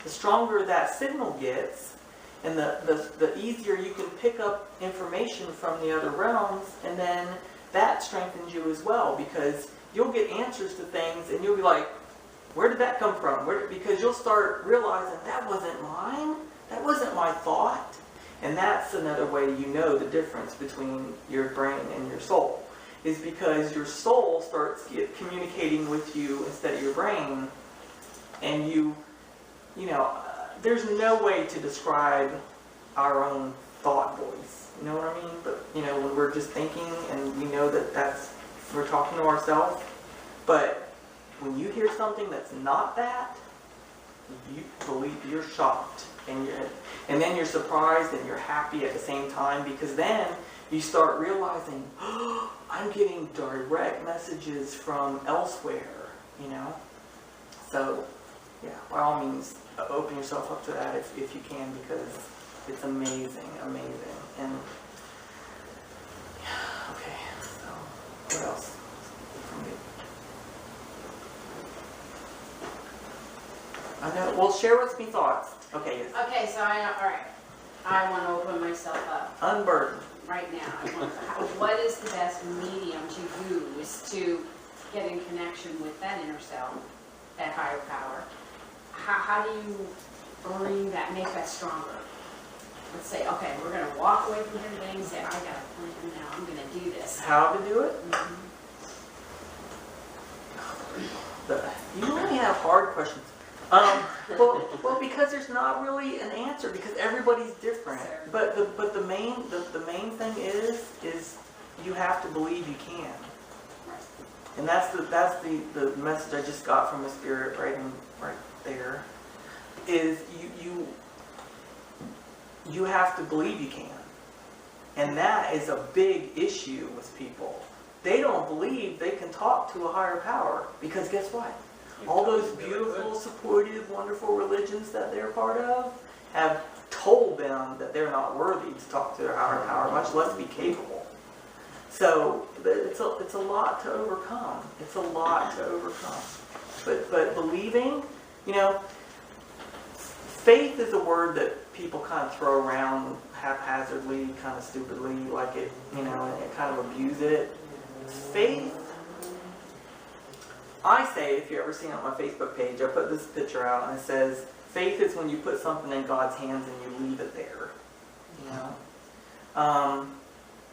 the stronger that signal gets, and the easier you can pick up information from the other realms, and then that strengthens you as well, because you'll get answers to things and you'll be like, where did that come from? Because you'll start realizing that wasn't mine, that wasn't my thought. And that's another way you know the difference between your brain and your soul, is because your soul starts communicating with you instead of your brain, and you know, there's no way to describe our own thought voice, you know what I mean? But, you know, when we're just thinking and we know that we're talking to ourselves, but when you hear something that's not that, you believe, you're shocked, and then you're surprised and you're happy at the same time, because then you start realizing, oh, I'm getting direct messages from elsewhere, you know? So, yeah, by all means, open yourself up to that if you can, because it's amazing, amazing. And, yeah, okay, so, what else from me? I know, well, share with me thoughts. Okay, yes. Okay, so I want to open myself up Unburden. right now. What is the best medium to use to get in connection with that inner self, that higher power? How do you bring that, make that stronger? Let's say, okay, we're going to walk away from here today and say, I got a plan now, I'm going to do this. How to do it? Mhm. You only have hard questions. Well, because there's not really an answer, because everybody's different. But the main thing is you have to believe you can. And that's the message I just got from the Spirit right there. Is you have to believe you can. And that is a big issue with people. They don't believe they can talk to a higher power, because guess what? All those beautiful, supportive, wonderful religions that they're part of have told them that they're not worthy to talk to their higher power, much less be capable. So it's a lot to overcome. It's a lot to overcome. But believing, you know, faith is a word that people kind of throw around haphazardly, kind of stupidly, like it, you know, and kind of abuse it. Faith, I say, if you've ever seen it on my Facebook page, I put this picture out and it says, faith is when you put something in God's hands and you leave it there. You know?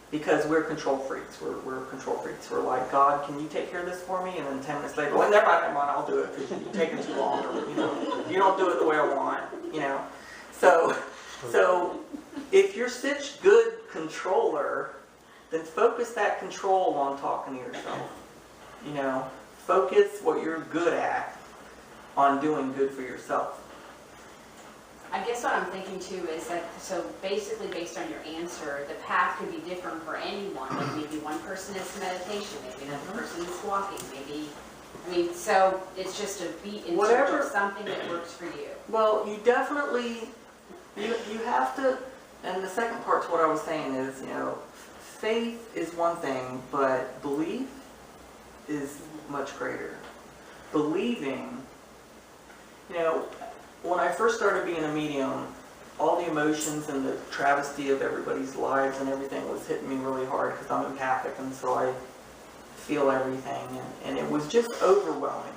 Because we're control freaks. We're control freaks. We're like, God, can you take care of this for me? And then 10 minutes later, well, never mind, I'll do it because you're taking too long. Or, you know, you don't do it the way I want. You know? So if you're such good controller, then focus that control on talking to yourself. You know? Focus what you're good at on doing good for yourself. I guess what I'm thinking too is that, so basically based on your answer, the path could be different for anyone. Like maybe one person is meditation, maybe another person is walking, maybe, I mean, so it's just a beat in search of something that works for you. Well, you definitely, you have to, and the second part to what I was saying is, you know, faith is one thing, but belief is much greater. Believing, you know, when I first started being a medium, all the emotions and the travesty of everybody's lives and everything was hitting me really hard, because I'm empathic and so I feel everything, and it was just overwhelming.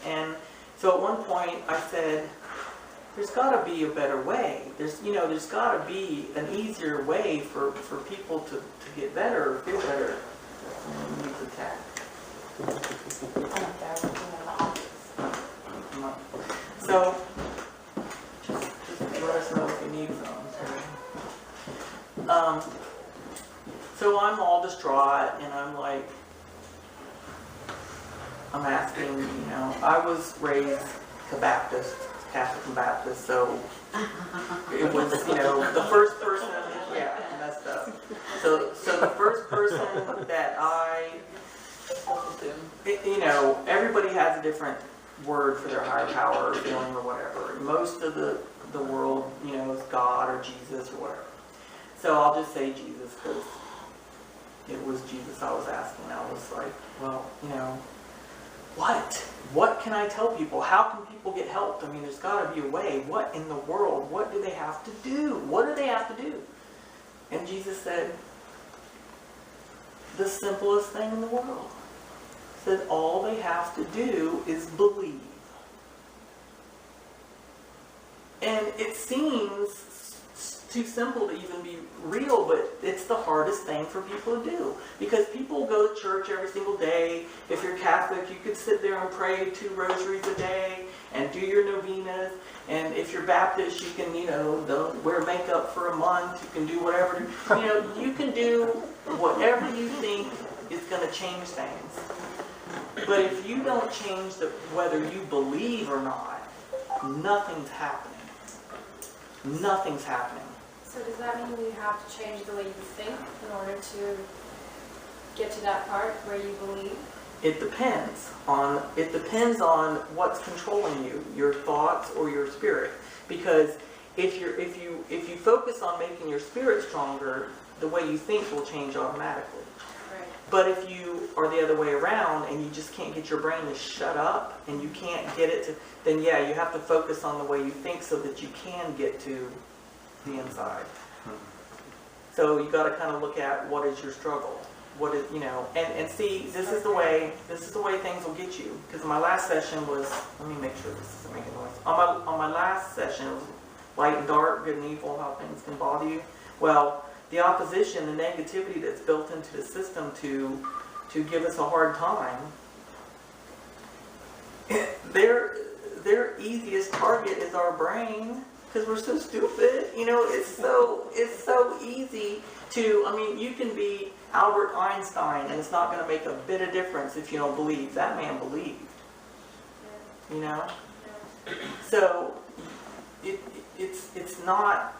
And so at one point I said, there's got to be a better way. There's got to be an easier way for people to get better or feel better. And use the tech. So, just let us know if you need some. So I'm all distraught, and I'm like, I'm asking, you know, I was raised Baptist, Catholic and Baptist, so it was, you know, the first person, yeah, messed up. So the first person that you know, everybody has a different word for their higher power or feeling or whatever. Most of the world, is God or Jesus or whatever. So I'll just say Jesus because it was Jesus I was asking. I was like, well, what can I tell people? How can people get helped? I mean, there's got to be a way. What in the world? What do they have to do? What do they have to do? And Jesus said, the simplest thing in the world. He said, all they have to do is believe. And it seems too simple to even be real, but it's the hardest thing for people to do. Because people go to church every single day. If you're Catholic, you could sit there and pray 2 rosaries a day and do your novenas. And if you're Baptist, you can, don't wear makeup for a month. You can do whatever. You can do whatever you think is going to change things. But if you don't change whether you believe or not, nothing's happening. Nothing's happening. So does that mean you have to change the way you think in order to get to that part where you believe? It depends on what's controlling you, your thoughts or your spirit. Because if you focus on making your spirit stronger, the way you think will change automatically. Right. But if you are the other way around and you just can't get your brain to shut up and you can't get it to, then yeah, you have to focus on the way you think so that you can get to the inside. So you got to kind of look at what is your struggle. What is, and see, this is the way things will get you. Because my last session was, let me make sure this isn't making noise. On my last session, it was light and dark, good and evil, how things can bother you. Well, the opposition, the negativity that's built into the system to give us a hard time, their easiest target is our brain. Because we're so stupid, it's so easy to, you can be Albert Einstein and it's not going to make a bit of difference if you don't believe. That man believed, So, it's not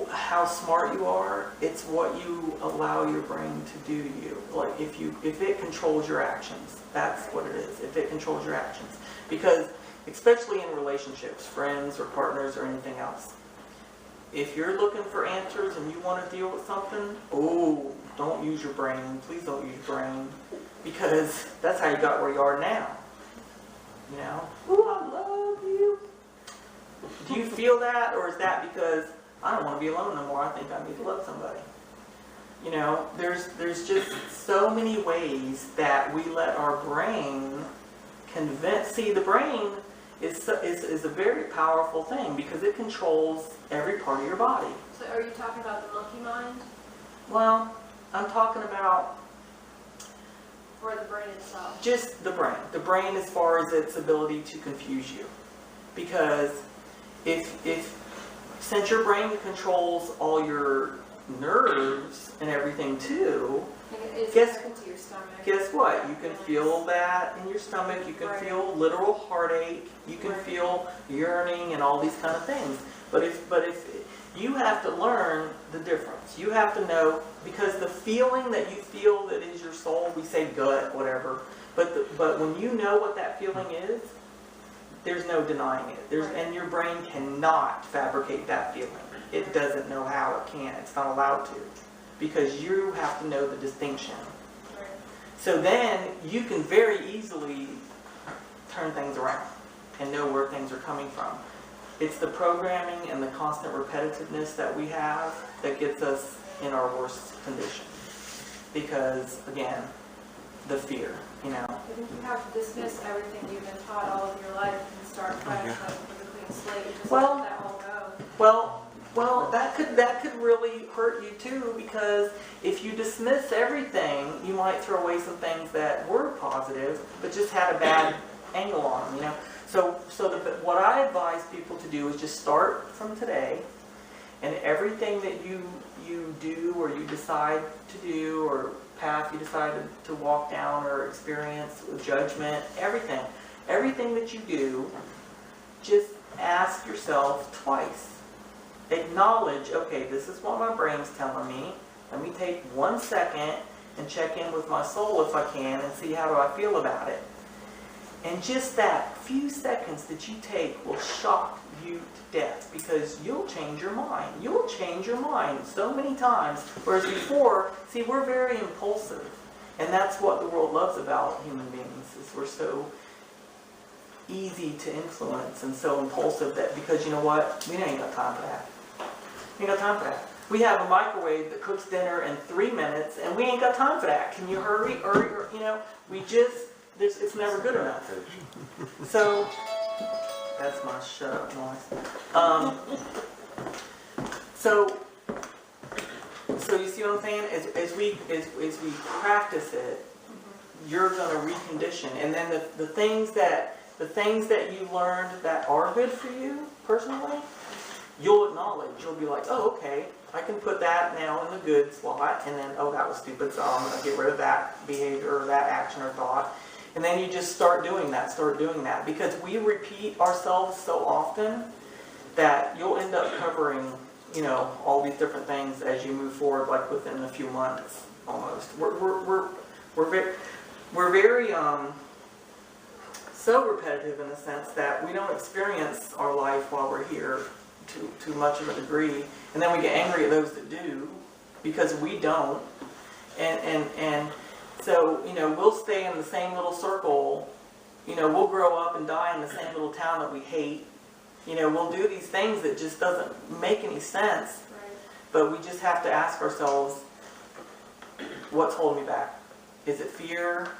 how smart you are, it's what you allow your brain to do to you. Like, if it controls your actions, that's what it is, if it controls your actions. Because especially in relationships, friends or partners or anything else. If you're looking for answers and you want to deal with something, don't use your brain. Please don't use your brain. Because that's how you got where you are now. I love you. Do you feel that? Or is that because I don't want to be alone no more? I think I need to love somebody. There's just so many ways that we let our brain convince. See, the brain is a very powerful thing because it controls every part of your body. So are you talking about the monkey mind? Well, I'm talking about Or the brain itself? just the brain. The brain as far as its ability to confuse you. Because since your brain controls all your nerves and everything too, It's guess into your stomach. Guess what? You can feel that in your stomach. You can feel literal heartache. You can feel yearning and all these kind of things. But if you have to learn the difference. You have to know, because the feeling that you feel that is your soul, we say gut, whatever. But when you know what that feeling is, there's no denying it. And your brain cannot fabricate that feeling. It doesn't know how. It can't. It's not allowed to. Because you have to know the distinction. So then you can very easily turn things around and know where things are coming from. It's the programming and the constant repetitiveness that we have that gets us in our worst condition. Because, again, the fear, I think you have to dismiss everything you've been taught all of your life and start fresh, like with a clean slate, and just let that all go. Well, that could really hurt you too, because if you dismiss everything, you might throw away some things that were positive, but just had a bad angle on them, So what I advise people to do is just start from today, and everything that you do or you decide to do, or path you decide to walk down or experience with judgment, everything that you do, just ask yourself twice. Acknowledge, okay, this is what my brain's telling me. Let me take 1 second and check in with my soul if I can and see how do I feel about it. And just that few seconds that you take will shock you to death, because you'll change your mind. You'll change your mind so many times. Whereas before, see, we're very impulsive. And that's what the world loves about human beings, is we're so easy to influence and so impulsive that, because you know what? We ain't got time for that. We ain't got time for that. We have a microwave that cooks dinner in 3 minutes, and we ain't got time for that. Can you hurry? You know, we just, it's never good enough. So, that's my shut up noise. So you see what I'm saying? As we practice it, you're going to recondition, and then the things that you learned that are good for you personally, you'll acknowledge. You'll be like, oh, okay, I can put that now in the good slot, and then, oh, that was stupid, so I'm going to get rid of that behavior or that action or thought. And then you just start doing that, because we repeat ourselves so often that you'll end up covering, you know, all these different things as you move forward, like within a few months almost. We're very so repetitive in the sense that we don't experience our life while we're here to much of a degree, and then we get angry at those that do because we don't, and so, you know, we'll stay in the same little circle. You know, we'll grow up and die in the same little town that we hate. You know, we'll do these things that just doesn't make any sense. Right. But we just have to ask ourselves, what's holding me back? Is it fear?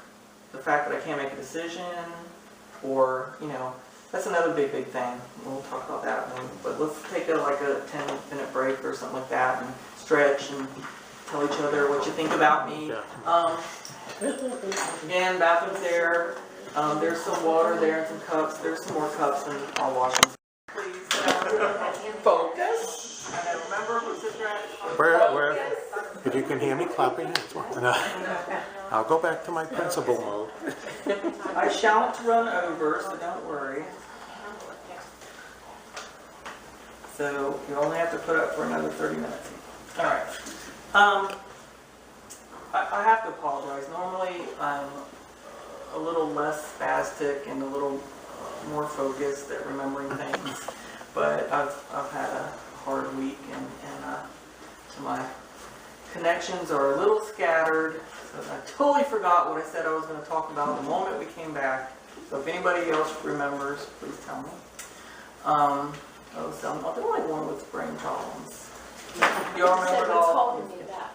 The fact that I can't make a decision? Or, you know, that's another big thing. We'll talk about that one. But let's take a 10-minute break or something like that and stretch and tell each other what you think about me. Again, bathroom's there. There's some water there and some cups. There's some more cups, and I'll wash them. Please focus. And then remember, we'll sit there. Where, if you can hear me clapping, I'll go back to my principal mode. I shan't run over, so don't worry. So you only have to put up for another 30 minutes. All right. I have to apologize. Normally I'm a little less spastic and a little more focused at remembering things, but I've had a hard week, and so my connections are a little scattered. So I totally forgot what I said I was going to talk about the moment we came back. So if anybody else remembers, please tell me. So I'm not the only one with brain problems. Y'all remember it all? What's holding me back?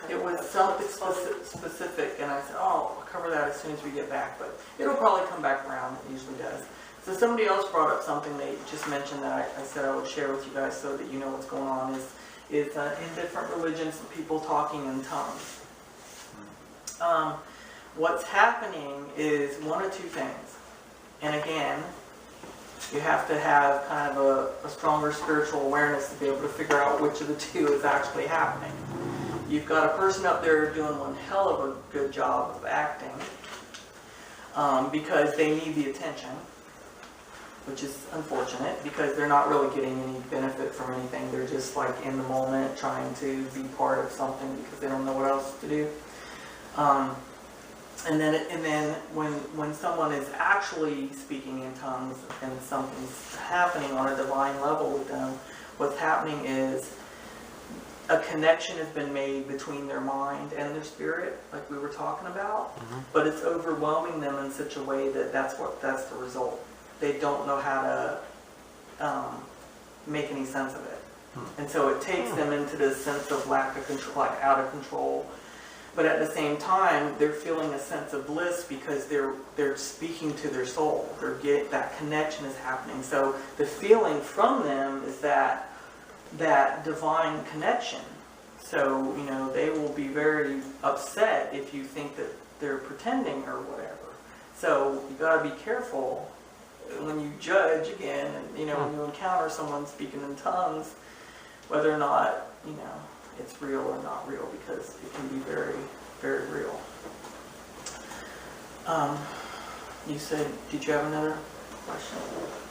It was something specific, and I said, oh, I'll cover that as soon as we get back, but it'll probably come back around. It usually does. So somebody else brought up something they just mentioned that I said I would share with you guys so that you know what's going on, is in different religions, people talking in tongues. What's happening is one of two things. And again, you have to have kind of a stronger spiritual awareness to be able to figure out which of the two is actually happening. You've got a person up there doing one hell of a good job of acting because they need the attention, which is unfortunate because they're not really getting any benefit from anything. They're just like in the moment trying to be part of something because they don't know what else to do. And then when someone is actually speaking in tongues and something's happening on a divine level with them, what's happening is a connection has been made between their mind and their spirit, like we were talking about, but it's overwhelming them in such a way that that's the result. They don't know how to make any sense of it. And so it takes them into this sense of lack of control, like out of control. But at the same time, they're feeling a sense of bliss because they're speaking to their soul. That connection is happening. So the feeling from them is that divine connection. So, you know, they will be very upset if you think that they're pretending or whatever. So you got to be careful when you judge again, and you know, when you encounter someone speaking in tongues, whether or not, you know, it's real or not real, because it can be very, very real. You said, did you have another question?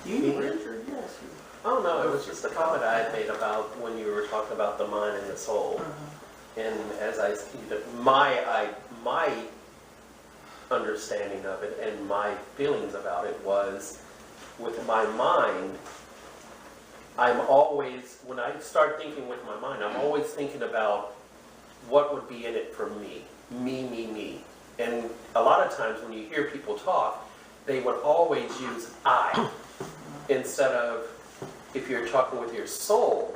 You, Richard, yes. Oh no, it was just a comment I had made about when you were talking about the mind and the soul. And as my understanding of it and my feelings about it was, with my mind, I'm always, when I start thinking with my mind, I'm always thinking about what would be in it for me. Me. And a lot of times when you hear people talk, they would always use I. Instead of, if you're talking with your soul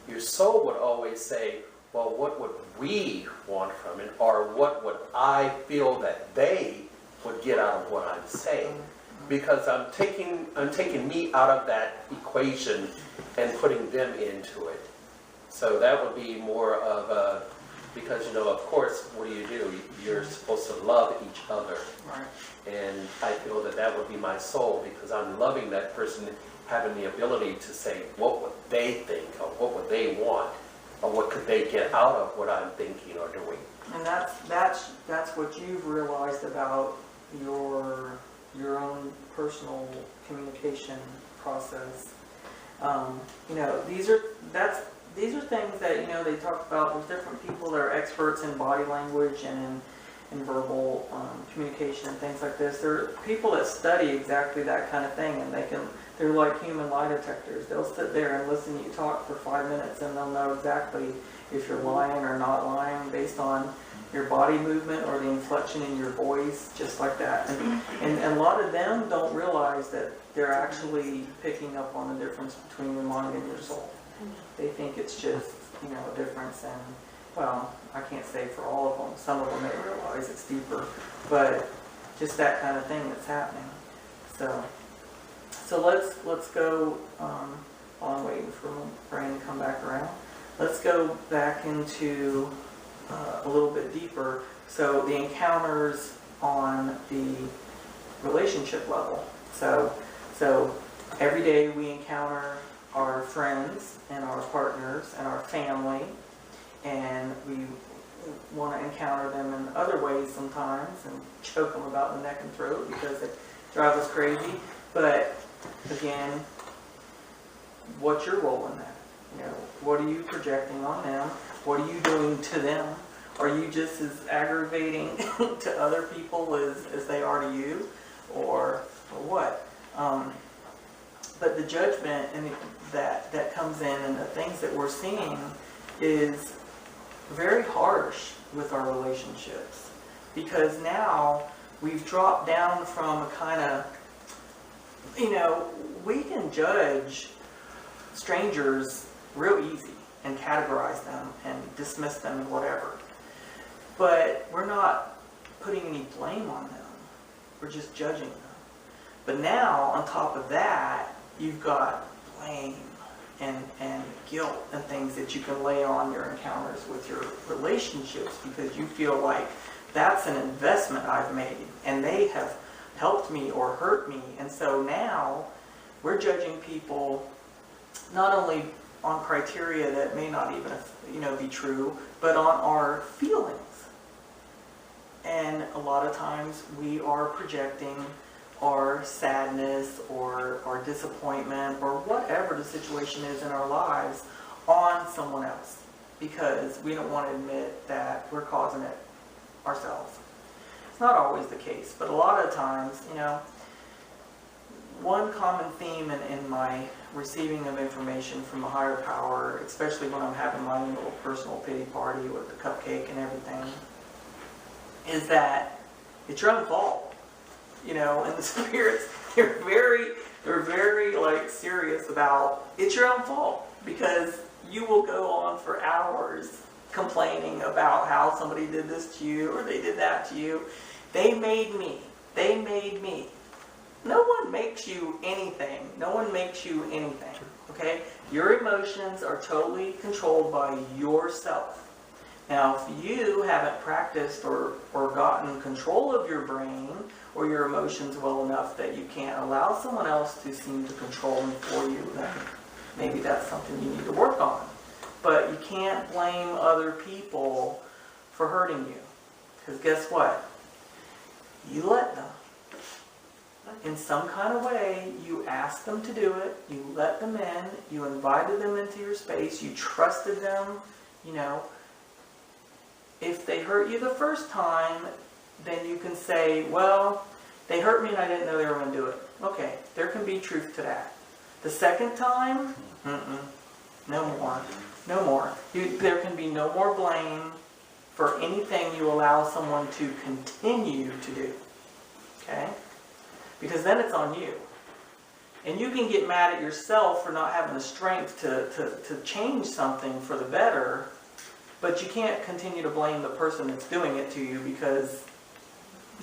would always say, well, what would we want from it? Or what would I feel that they would get out of what I'm saying? Because I'm taking me out of that equation and putting them into it. So that would be more of a, because, you know, of course, what do? You're supposed to love each other. Right. And I feel that that would be my soul, because I'm loving that person, having the ability to say what would they think, or what would they want, or what could they get out of what I'm thinking or doing. And that's what you've realized about your own personal communication process. You know, these are things that, you know, they talk about with different people that are experts in body language and in verbal communication and things like this. There are people that study exactly that kind of thing, and they're like human lie detectors. They'll sit there and listen to you talk for 5 minutes, and they'll know exactly if you're lying or not lying based on your body movement or the inflection in your voice, just like that. And a lot of them don't realize that they're actually picking up on the difference between your mind and your soul. They think it's just, you know, a difference, and, well, I can't say for all of them. Some of them may realize it's deeper, but just that kind of thing that's happening. So let's go, while I'm waiting for Brian to come back around, let's go back into a little bit deeper. So the encounters on the relationship level. So every day we encounter our friends and our partners and our family, and we want to encounter them in other ways sometimes and choke them about the neck and throat because they drive us crazy. But again, what's your role in that? You know, what are you projecting on them? What are you doing to them? Are you just as aggravating to other people as they are to you, or what? But the judgment and that comes in, and the things that we're seeing, is very harsh with our relationships, because now we've dropped down from a kind of, you know, we can judge strangers real easy and categorize them and dismiss them and whatever. But we're not putting any blame on them. We're just judging them. But now, on top of that, you've got blame and guilt and things that you can lay on your encounters with your relationships, because you feel like that's an investment I've made and they have helped me or hurt me. And so now we're judging people not only on criteria that may not even, you know, be true, but on our feelings. And a lot of times we are projecting our sadness or our disappointment or whatever the situation is in our lives on someone else, because we don't want to admit that we're causing it ourselves. It's not always the case, but a lot of times, you know, one common theme in my receiving of information from a higher power, especially when I'm having my own little personal pity party with the cupcake and everything, is that it's your own fault. You know, and the spirits, they're very like serious about it's your own fault, because you will go on for hours complaining about how somebody did this to you or they did that to you. They made me. They made me. No one makes you anything. No one makes you anything. Okay? Your emotions are totally controlled by yourself. Now, if you haven't practiced or gotten control of your brain or your emotions well enough that you can't allow someone else to seem to control them for you, then maybe that's something you need to work on. But you can't blame other people for hurting you, because guess what? You let them. In some kind of way, you asked them to do it, you let them in, you invited them into your space, you trusted them, you know. hurt you the first time, then you can say, well, they hurt me and I didn't know they were going to do it. Okay, there can be truth to that. The second time, no more. No more. There can be no more blame for anything you allow someone to continue to do. Okay? Because then it's on you. And you can get mad at yourself for not having the strength to change something for the better, but you can't continue to blame the person that's doing it to you because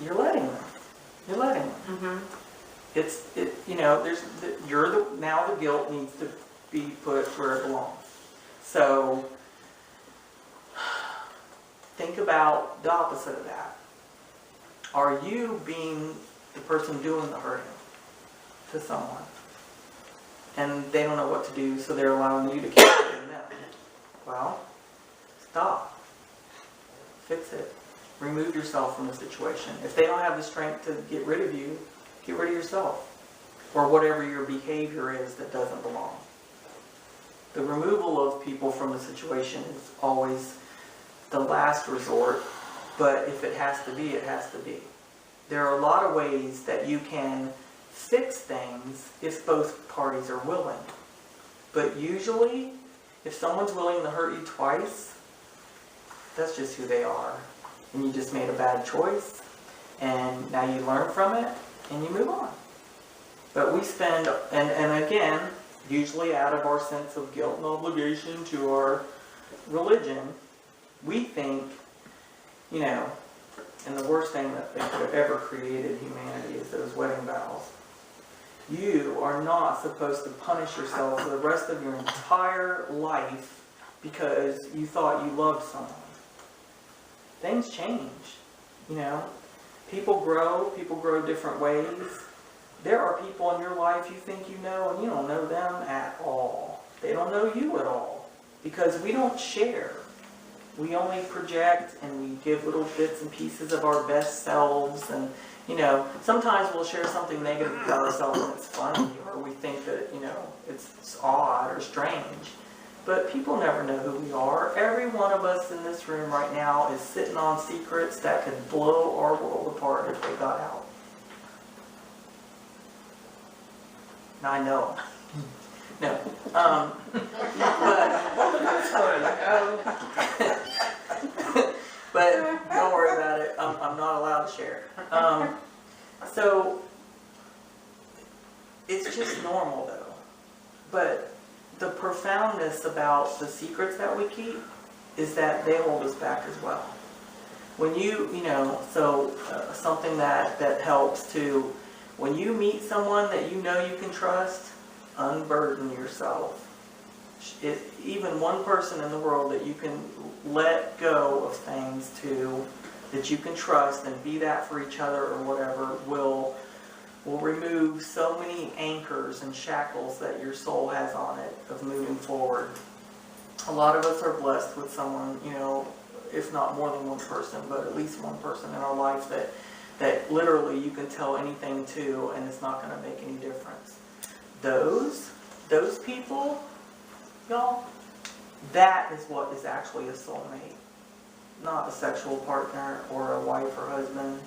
you're letting them. You're letting them. Now the guilt needs to be put where it belongs. So think about the opposite of that. Are you being the person doing the hurting to someone? And they don't know what to do, so they're allowing you to keep hurting them. Well, stop. Fix it. Remove yourself from the situation. If they don't have the strength to get rid of you, get rid of yourself. Or whatever your behavior is that doesn't belong. The removal of people from the situation is always the last resort, but if it has to be, it has to be. There are a lot of ways that you can fix things if both parties are willing. But usually, if someone's willing to hurt you twice, that's just who they are. And you just made a bad choice, and now you learn from it, and you move on. But we spend, and again, usually out of our sense of guilt and obligation to our religion, we think, and the worst thing that they could have ever created humanity is those wedding vows. You are not supposed to punish yourself for the rest of your entire life because you thought you loved someone. Things change, People grow different ways. There are people in your life you think you know and you don't know them at all. They don't know you at all because we don't share. We only project and we give little bits and pieces of our best selves, and sometimes we'll share something negative about ourselves and it's funny, or we think that it's odd or strange. But people never know who we are. Every one of us in this room right now is sitting on secrets that could blow our world apart if they got out. I know. No. But don't worry about it. I'm not allowed to share. So it's just normal though. But the profoundness about the secrets that we keep is that they hold us back as well. When something that helps to, when you meet someone that you know you can trust, unburden yourself. Even one person in the world that you can let go of things to, that you can trust and be that for each other or whatever, will remove so many anchors and shackles that your soul has on it of moving forward. A lot of us are blessed with someone, if not more than one person, but at least one person in our life that literally you can tell anything to and it's not going to make any difference. Those people, y'all, that is what is actually a soulmate. Not a sexual partner or a wife or husband.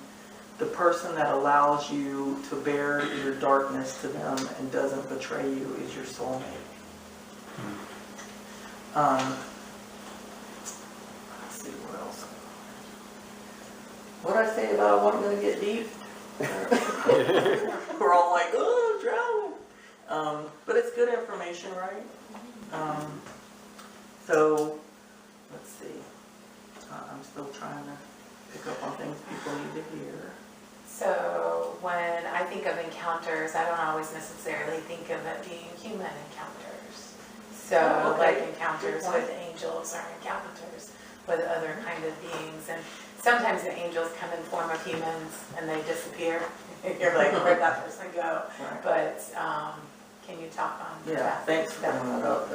The person that allows you to bear your darkness to them and doesn't betray you is your soulmate. Let's see, what else? What did I say about I wasn't going to get deep? We're all like, oh, drowning. But it's good information, right? So, let's see. I'm still trying to pick up on things people need to hear. So when I think of encounters, I don't always necessarily think of it being human encounters. So like encounters with angels or encounters with other kind of beings. And sometimes the angels come in form of humans and they disappear. You're like, where'd that person go? Right. But can you talk on that? Yeah, thanks for bringing that up.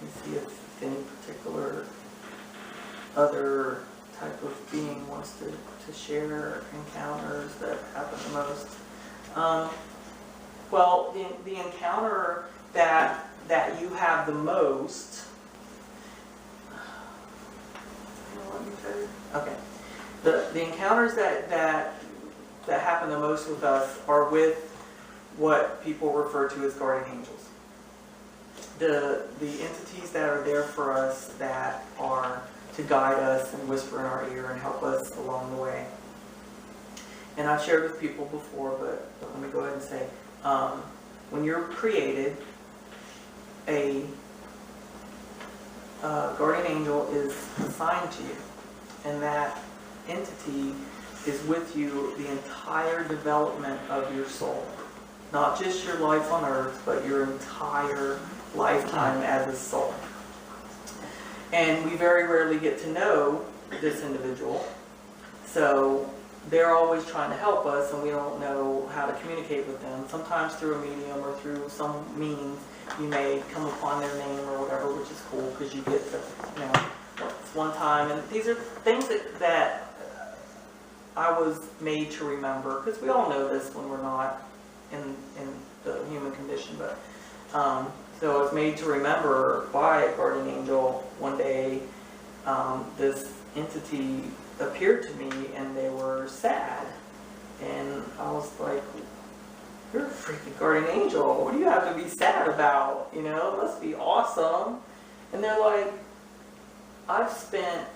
Let me see if any particular other type of being wants to share encounters that happen the most. Well, the encounter that that you have the most, okay, the encounters that happen the most with us are with what people refer to as guardian angels. The entities that are there for us, that are to guide us and whisper in our ear and help us along the way. And I've shared with people before, but let me go ahead and say, when you're created, a guardian angel is assigned to you, and that entity is with you the entire development of your soul. Not just your life on earth, but your entire lifetime as a soul. And we very rarely get to know this individual, so they're always trying to help us, and we don't know how to communicate with them. Sometimes through a medium or through some means, you may come upon their name or whatever, which is cool because you get to, it's one time. And these are things that I was made to remember, because we all know this when we're not in the human condition. But so I was made to remember by a guardian angel one day. This entity appeared to me, and they were sad, and I was like, "You're a freaking guardian angel. What do you have to be sad about? It must be awesome." And they're like, "I've spent,"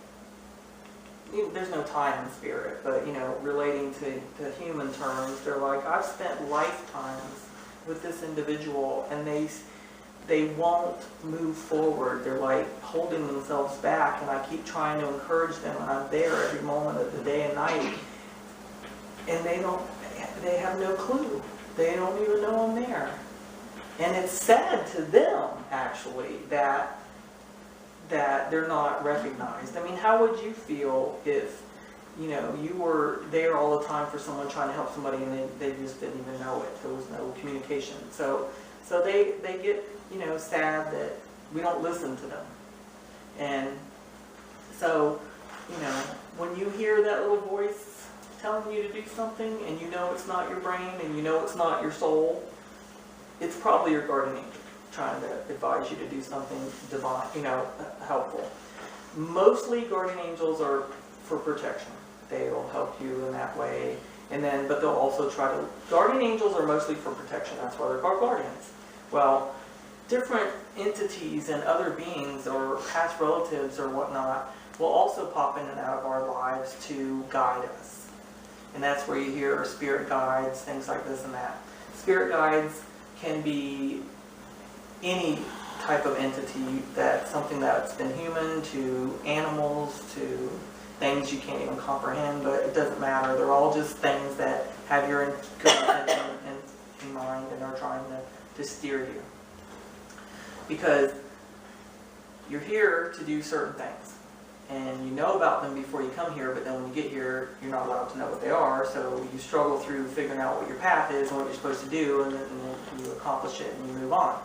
there's no time in spirit, but relating to human terms, they're like, "I've spent lifetimes with this individual, and they won't move forward. They're like holding themselves back, and I keep trying to encourage them, and I'm there every moment of the day and night, and they have no clue. They don't even know I'm there." And it's sad to them, actually, that they're not recognized. I mean, how would you feel if you were there all the time for someone trying to help somebody, and they just didn't even know it? There was no communication. So they get sad that we don't listen to them. And so, when you hear that little voice telling you to do something, and it's not your brain, and it's not your soul, it's probably your guardian angel trying to advise you to do something divine, helpful. Mostly guardian angels are for protection. They'll help you in that way. But they'll also guardian angels are mostly for protection. That's why they're called guardians. Well, different entities and other beings or past relatives or whatnot will also pop in and out of our lives to guide us. And that's where you hear spirit guides, things like this and that. Spirit guides can be any type of entity, something that's been human to animals to things you can't even comprehend, but it doesn't matter. They're all just things that have your good intention in mind and are trying to steer you. Because you're here to do certain things, and you know about them before you come here, but then when you get here, you're not allowed to know what they are, so you struggle through figuring out what your path is and what you're supposed to do, and then you accomplish it and you move on.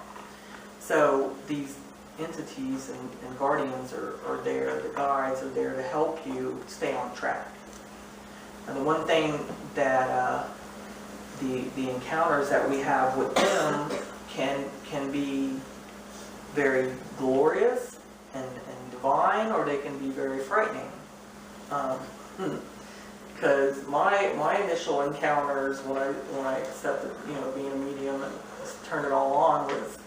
So these entities and guardians are there, the guides are there to help you stay on track. And the one thing that the encounters that we have with them can be very glorious and divine, or they can be very frightening. Because my initial encounters when I accepted being a medium and turned it all on was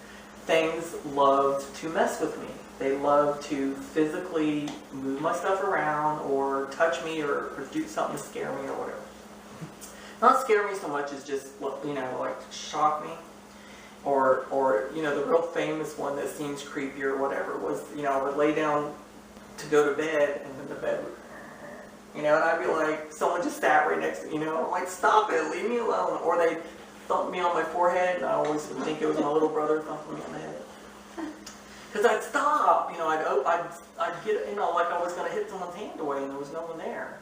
things loved to mess with me. They loved to physically move my stuff around or touch me or do something to scare me or whatever. Not scare me so much as just like shock me. Or the real famous one that seems creepy or whatever was, I would lay down to go to bed, and then the bed would, and I'd be like, someone just sat right next to me, I'm like, stop it, leave me alone. Or they thumped me on my forehead, and I always would think it was my little brother thumping me on the head. Because I'd stop, I'd get, like I was going to hit someone's hand away, and there was no one there.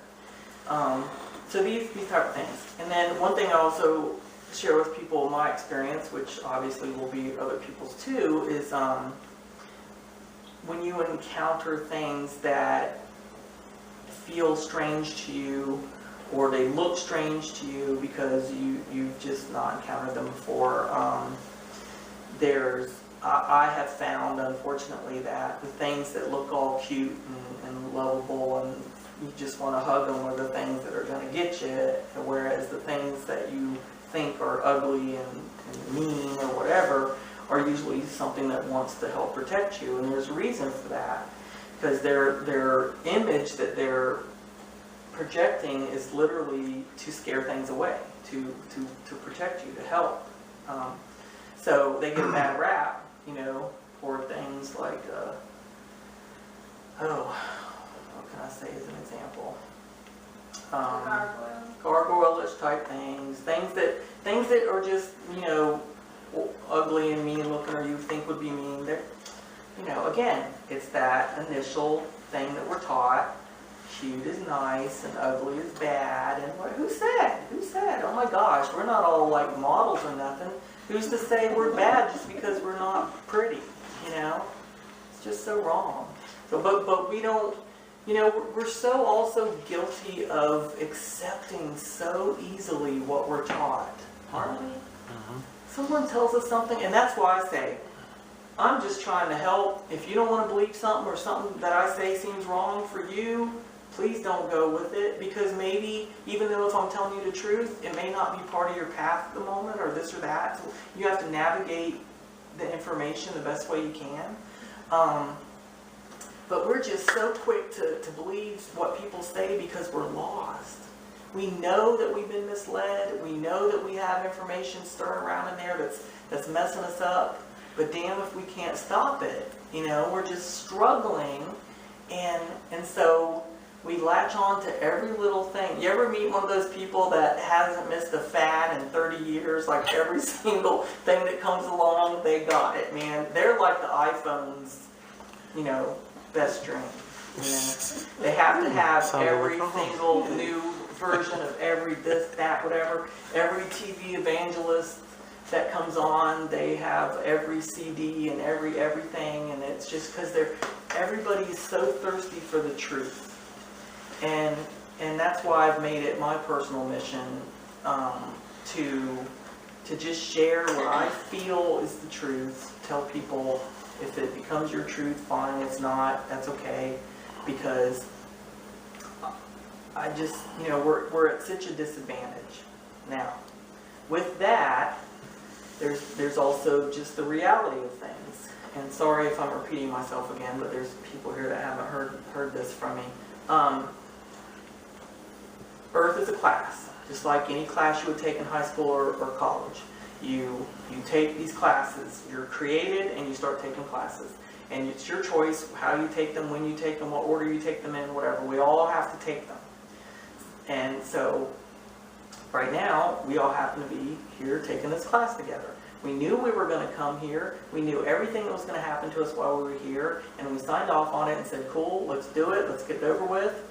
So these type of things. And then one thing I also share with people my experience, which obviously will be other people's too, is when you encounter things that feel strange to you, or they look strange to you because you've just not encountered them before. There's I have found, unfortunately, that the things that look all cute and lovable and you just want to hug them are the things that are going to get you, whereas the things that you think are ugly and mean or whatever are usually something that wants to help protect you. And there's a reason for that, because their image that they're projecting is literally to scare things away, to protect you, to help. So they get a bad rap, for things like, what can I say as an example? Gargoyle-ish type things that are just, ugly and mean looking, or you think would be mean. They're, again, it's that initial thing that we're taught. Cute is nice and ugly is bad. And who said? Oh my gosh, we're not all like models or nothing. Who's to say we're bad just because we're not pretty? It's just so wrong. So, but we don't. We're so also guilty of accepting so easily what we're taught, aren't we? Mm-hmm. Someone tells us something, and that's why I say, I'm just trying to help. If you don't want to believe something or something that I say seems wrong for you, please don't go with it, because maybe, even though if I'm telling you the truth, it may not be part of your path at the moment, or this or that. So you have to navigate the information the best way you can. But we're just so quick to believe what people say because we're lost. We know that we've been misled. We know that we have information stirring around in there that's messing us up. But damn if we can't stop it. We're just struggling. And so we latch on to every little thing. You ever meet one of those people that hasn't missed a fad in 30 years? Like every single thing that comes along, they got it, man. They're like the iPhone's, best dream. They have to have every single new version of every this, that, whatever. Every TV evangelist that comes on, they have every CD and everything, and it's just because everybody is so thirsty for the truth. And that's why I've made it my personal mission to just share what I feel is the truth. Tell people, if it becomes your truth, fine. It's not, that's okay. Because I just, we're at such a disadvantage. Now, with that, there's also just the reality of things. And sorry if I'm repeating myself again, but there's people here that haven't heard this from me. Earth is a class, just like any class you would take in high school or college. You take these classes, you're created, and you start taking classes. And it's your choice how you take them, when you take them, what order you take them in, whatever. We all have to take them. And so, right now, we all happen to be here taking this class together. We knew we were going to come here. We knew everything that was going to happen to us while we were here. And we signed off on it and said, cool, let's do it, let's get it over with.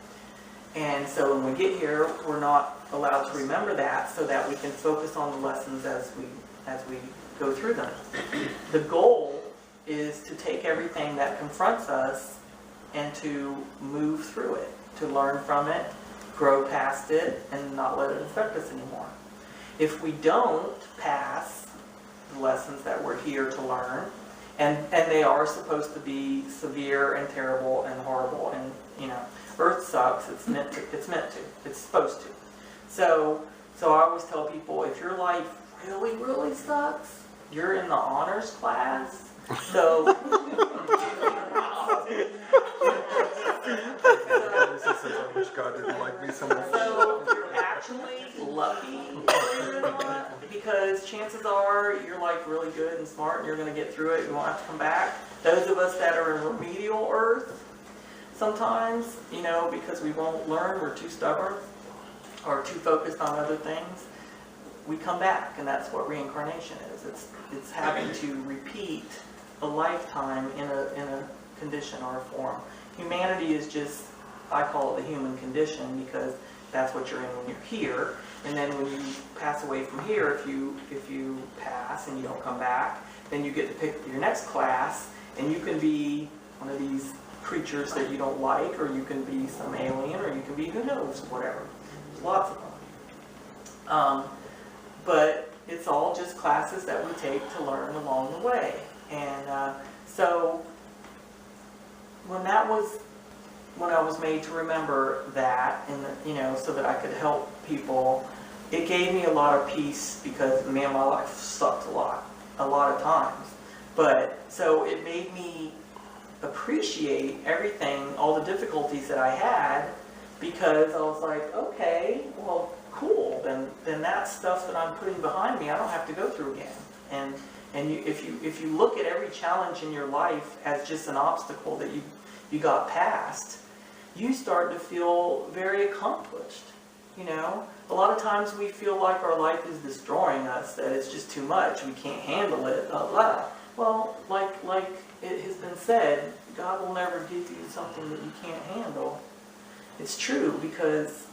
And so when we get here, we're not allowed to remember that, so that we can focus on the lessons as we go through them. The goal is to take everything that confronts us and to move through it, to learn from it, grow past it, and not let it affect us anymore. If we don't pass the lessons that we're here to learn, and they are supposed to be severe and terrible and horrible, and Earth sucks. It's meant to. It's supposed to. So I always tell people, if your life really, really sucks, you're in the honors class. So God didn't like me so much. So you're actually lucky, believe it or not, because chances are you're like really good and smart, and you're going to get through it. You won't have to come back. Those of us that are in remedial Earth, sometimes, because we won't learn, we're too stubborn or too focused on other things, we come back, and that's what reincarnation is. It's having to repeat a lifetime in a condition or a form. Humanity is just, I call it the human condition, because that's what you're in when you're here. And then when you pass away from here, if you pass and you don't come back, then you get to pick your next class, and you can be one of these creatures that you don't like, or you can be some alien, or you can be who knows, whatever. There's lots of them. But it's all just classes that we take to learn along the way. And so when I was made to remember that, and you know, so that I could help people, it gave me a lot of peace, because man, my life sucked a lot of times. But so it made me appreciate everything, all the difficulties that I had, because I was like, okay, well, cool. Then that stuff that I'm putting behind me, I don't have to go through again. And if you look at every challenge in your life as just an obstacle that you got past, you start to feel very accomplished. You know, a lot of times we feel like our life is destroying us, that it's just too much, we can't handle it, blah blah. Well, like it has been said, God will never give you something that you can't handle. It's true, because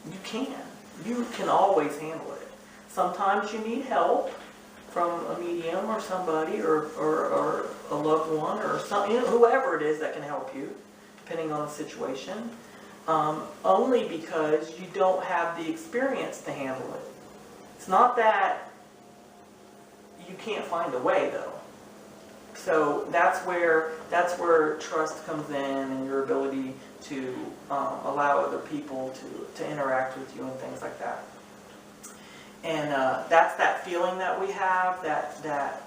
you can. You can always handle it. Sometimes you need help from a medium or somebody, or a loved one, or some, you know, whoever it is that can help you, depending on the situation. Only because you don't have the experience to handle it. It's not that you can't find a way, though. So that's where trust comes in, and your ability to allow other people to interact with you and things like that. And that's that feeling that we have, that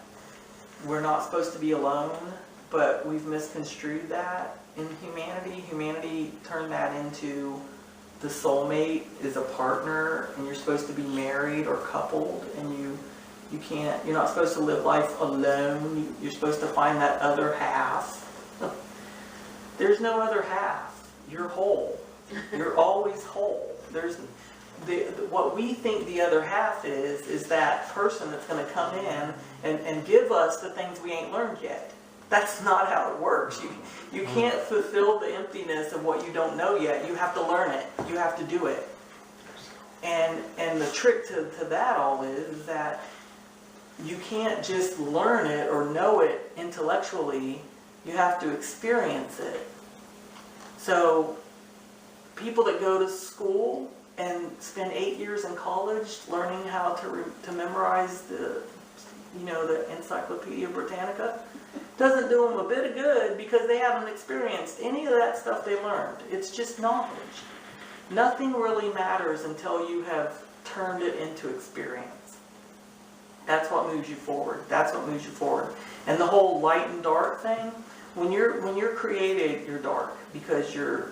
we're not supposed to be alone, but we've misconstrued that in humanity. Humanity turned that into the soulmate is a partner, and you're supposed to be married or coupled, and you're not supposed to live life alone. You're supposed to find that other half. There's no other half. You're whole. You're always whole. What we think the other half is that person that's going to come in and give us the things we ain't learned yet. That's not how it works. You can't fulfill the emptiness of what you don't know yet. You have to learn it. You have to do it. And the trick to that all is that you can't just learn it or know it intellectually. You have to experience it. So people that go to school and spend 8 years in college learning how to memorize the Encyclopedia Britannica doesn't do them a bit of good, because they haven't experienced any of that stuff they learned. It's just knowledge. Nothing really matters until you have turned it into experience. That's what moves you forward. That's what moves you forward. And the whole light and dark thing, when you're created, you're dark, because you're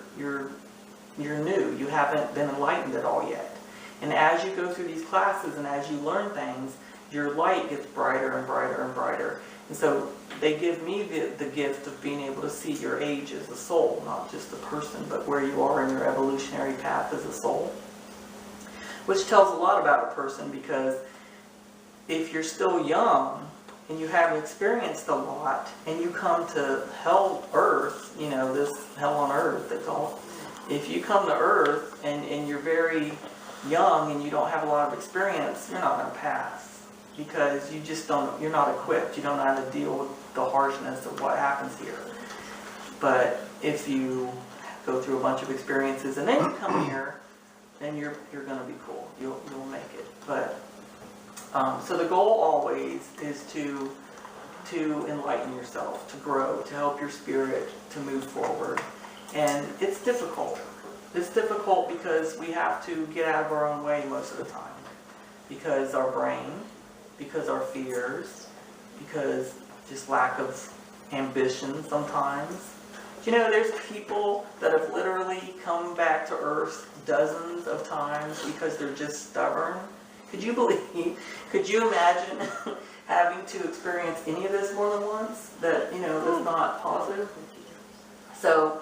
new. You haven't been enlightened at all yet. And as you go through these classes and as you learn things, your light gets brighter and brighter and brighter. And so they give me the gift of being able to see your age as a soul, not just a person, but where you are in your evolutionary path as a soul. Which tells a lot about a person, because if you're still young and you haven't experienced a lot, and you come to hell, earth, this hell on earth, they call it. If you come to earth and you're very young and you don't have a lot of experience, you're not going to pass. Because you're not equipped. You don't know how to deal with the harshness of what happens here. But if you go through a bunch of experiences and then you come here, then you're going to be cool. You'll make it. But so the goal always is to enlighten yourself, to grow, to help your spirit to move forward. And it's difficult. It's difficult because we have to get out of our own way most of the time. Because our brain, because our fears, because just lack of ambition sometimes. There's people that have literally come back to Earth dozens of times because they're just stubborn. Could you imagine having to experience any of this more than once? That's not positive. So,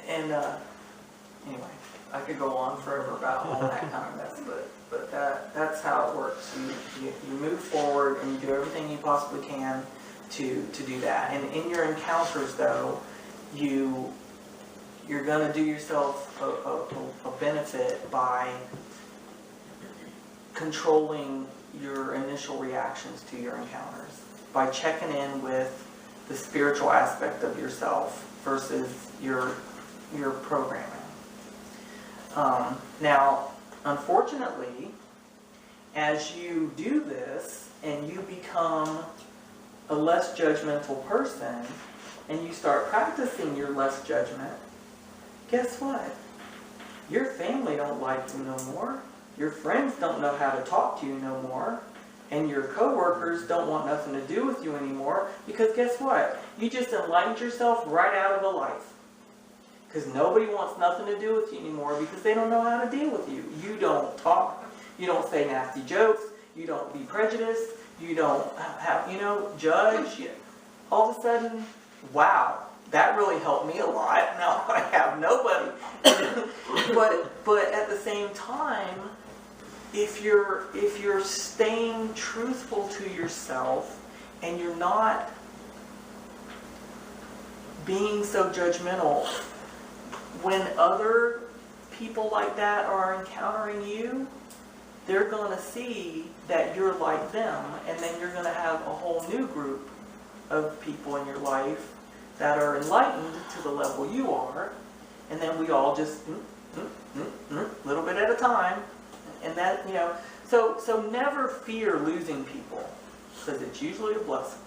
anyway, I could go on forever about all that kind of mess, but that's how it works. You move forward and you do everything you possibly can to do that. And in your encounters, though, you're going to do yourself a benefit by controlling your initial reactions to your encounters, by checking in with the spiritual aspect of yourself versus your programming. Now, unfortunately, as you do this and you become a less judgmental person, and you start practicing your less judgment, guess what? Your family don't like you no more. Your friends don't know how to talk to you no more. And your coworkers don't want nothing to do with you anymore, because guess what? You just enlightened yourself right out of a life. Because nobody wants nothing to do with you anymore because they don't know how to deal with you. You don't talk. You don't say nasty jokes. You don't be prejudiced. You don't have, judge. All of a sudden, wow, that really helped me a lot. Now I have nobody. but at the same time, if you're staying truthful to yourself and you're not being so judgmental, when other people like that are encountering you, they're going to see that you're like them, and then you're going to have a whole new group of people in your life that are enlightened to the level you are, and then we all just little bit at a time, and that, so never fear losing people, because it's usually a blessing.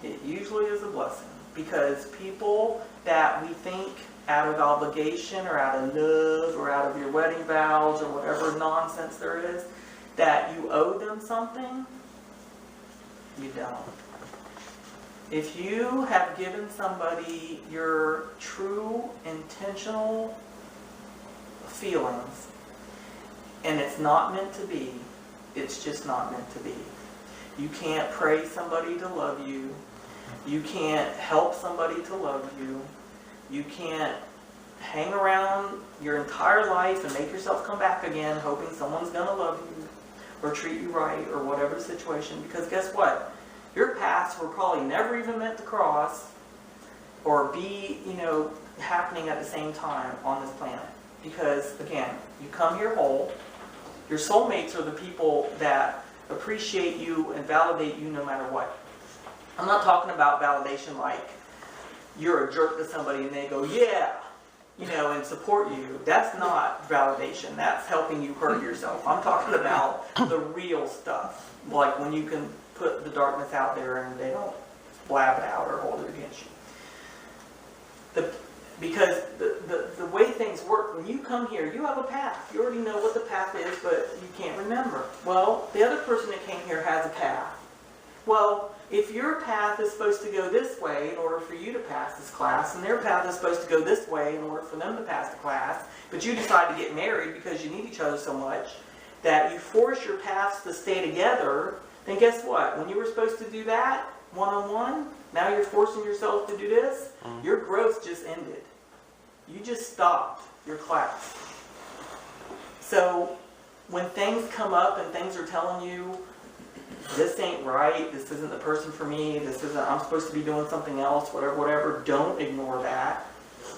It usually is a blessing, because people that we think out of obligation or out of love or out of your wedding vows or whatever nonsense there is, that you owe them something, you don't. If you have given somebody your true intentional feelings and it's not meant to be, it's just not meant to be. You can't pray somebody to love you. You can't help somebody to love you. You can't hang around your entire life and make yourself come back again hoping someone's going to love you or treat you right or whatever the situation. Because guess what? Your paths were probably never even meant to cross or be, happening at the same time on this planet. Because, again, you come here whole. Your soulmates are the people that appreciate you and validate you no matter what. I'm not talking about validation like you're a jerk to somebody and they go, yeah, and support you. That's not validation. That's helping you hurt yourself. I'm talking about the real stuff. Like when you can put the darkness out there and they don't blab it out or hold it against you. Because the way things work, when you come here, you have a path. You already know what the path is, but you can't remember. Well, the other person that came here has a path. Well, if your path is supposed to go this way in order for you to pass this class, and their path is supposed to go this way in order for them to pass the class, but you decide to get married because you need each other so much that you force your paths to stay together, then guess what? When you were supposed to do that one-on-one, now you're forcing yourself to do this, your growth just ended. You just stopped your class. So when things come up and things are telling you, this ain't right, this isn't the person for me, I'm supposed to be doing something else, whatever, don't ignore that.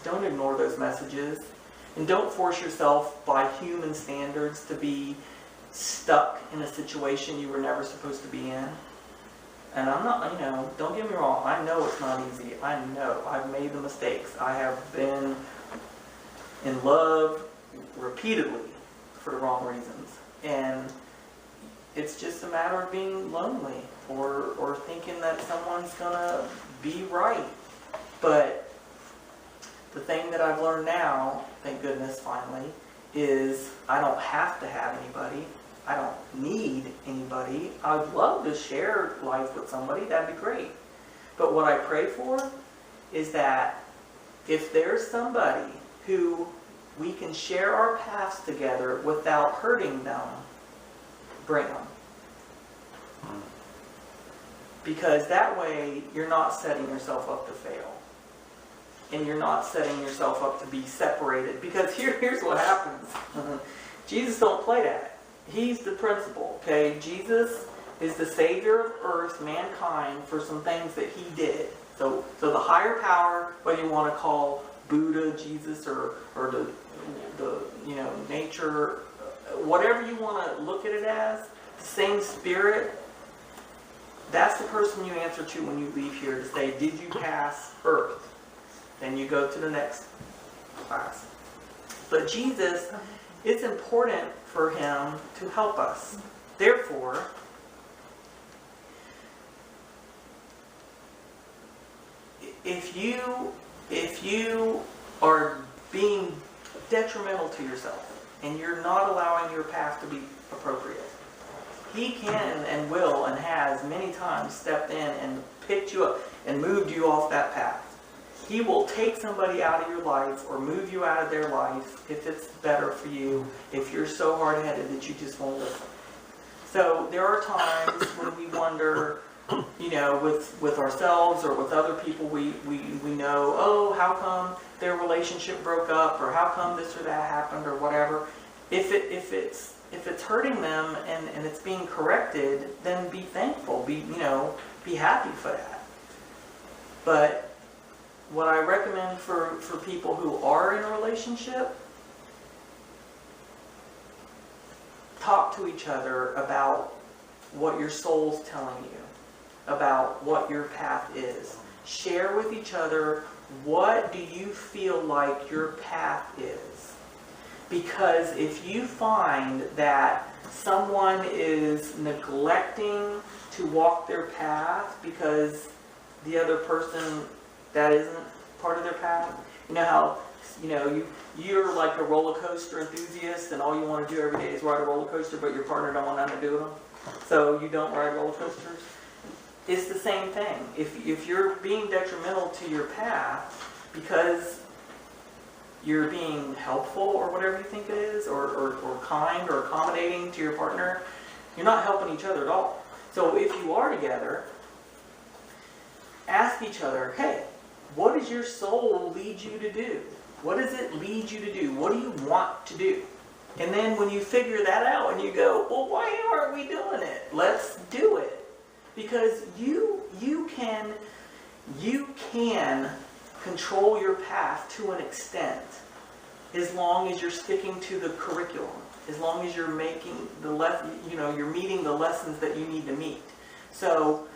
Don't ignore those messages. And don't force yourself by human standards to be stuck in a situation you were never supposed to be in. And I'm not, don't get me wrong, I know it's not easy. I know, I've made the mistakes. I have been in love repeatedly for the wrong reasons. And it's just a matter of being lonely or thinking that someone's gonna be right. But the thing that I've learned now, thank goodness finally, is I don't have to have anybody. I don't need anybody. I'd love to share life with somebody, that'd be great. But what I pray for is that if there's somebody who we can share our paths together without hurting them, bring them. Because that way you're not setting yourself up to fail. And you're not setting yourself up to be separated. Because here's what happens. Jesus don't play that. He's the principal, okay? Jesus is the Savior of earth, mankind, for some things that he did. So the higher power, whether you want to call Buddha, Jesus, or the nature, whatever you want to look at it as, the same spirit, that's the person you answer to when you leave here to say, did you pass earth? Then you go to the next class. But Jesus, it's important for him to help us. Therefore, if you are being detrimental to yourself and you're not allowing your path to be appropriate, he can and will and has many times stepped in and picked you up and moved you off that path. He will take somebody out of your life or move you out of their life if it's better for you, if you're so hard-headed that you just won't listen. So there are times when we wonder, you know, with ourselves or with other people we know, oh, how come their relationship broke up, or how come this or that happened, or whatever. If it's hurting them and it's being corrected, then be thankful, be happy for that. But what I recommend for people who are in a relationship, talk to each other about what your soul's telling you, about what your path is. Share with each other, what do you feel like your path is? Because if you find that someone is neglecting to walk their path because the other person, that isn't part of their path, you know how, you're like a roller coaster enthusiast and all you want to do every day is ride a roller coaster, but your partner don't want nothing to do with them, so you don't ride roller coasters? It's the same thing. If you're being detrimental to your path because you're being helpful or whatever you think it is, or kind or accommodating to your partner, you're not helping each other at all. So if you are together, ask each other, hey, what does your soul lead you to do? What does it lead you to do? What do you want to do? And then when you figure that out and you go, well, why aren't we doing it? Let's do it. Because you can control your path to an extent as long as you're sticking to the curriculum, as long as you're making you're meeting the lessons that you need to meet. So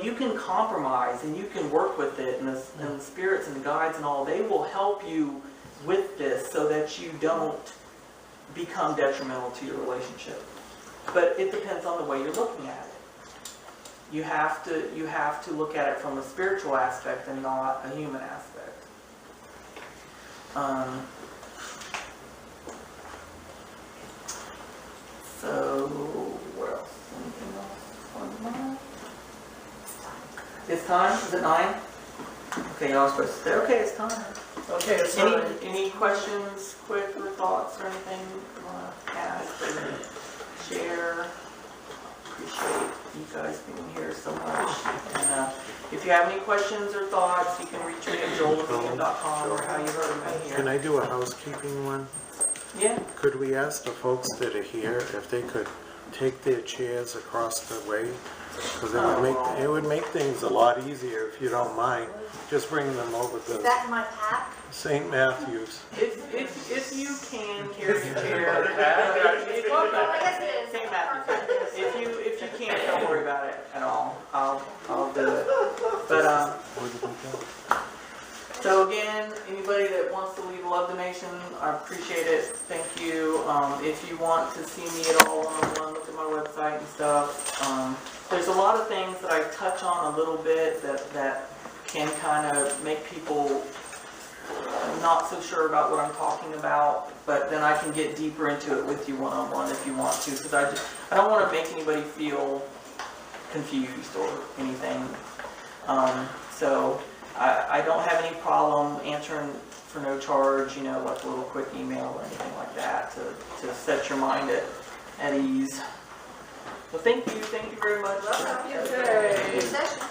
you can compromise and you can work with it, and the spirits and the guides and all, they will help you with this so that you don't become detrimental to your relationship. But it depends on the way you're looking at it. You have to look at it from a spiritual aspect and not a human aspect. So what else? Anything else on mind? It's time? Is it 9? Okay, y'all are supposed to say, okay, it's time. Okay, it's Any questions, quick, or thoughts, or anything you want to ask or share? Appreciate you guys being here so much. And if you have any questions or thoughts, you can reach me at joel@medium.com or how you heard of me here. Can I do a housekeeping one? Yeah. Could we ask the folks that are here if they could take their chairs across the way? Because it would make things a lot easier if you don't mind. Just bringing them over to that in my pack? St. Matthew's. If you can carry your chair, St. Matthew's. If you can't, don't worry about it at all. I'll do it. But so again, anybody that wants to leave a love donation, I appreciate it. Thank you. If you want to see me at all one-on-one, look at my website and stuff. There's a lot of things that I touch on a little bit that can kind of make people not so sure about what I'm talking about, but then I can get deeper into it with you one-on-one if you want to, because I don't want to make anybody feel confused or anything. So I don't have any problem answering for no charge, like a little quick email or anything like that to set your mind at ease. Well, thank you very much. Good session.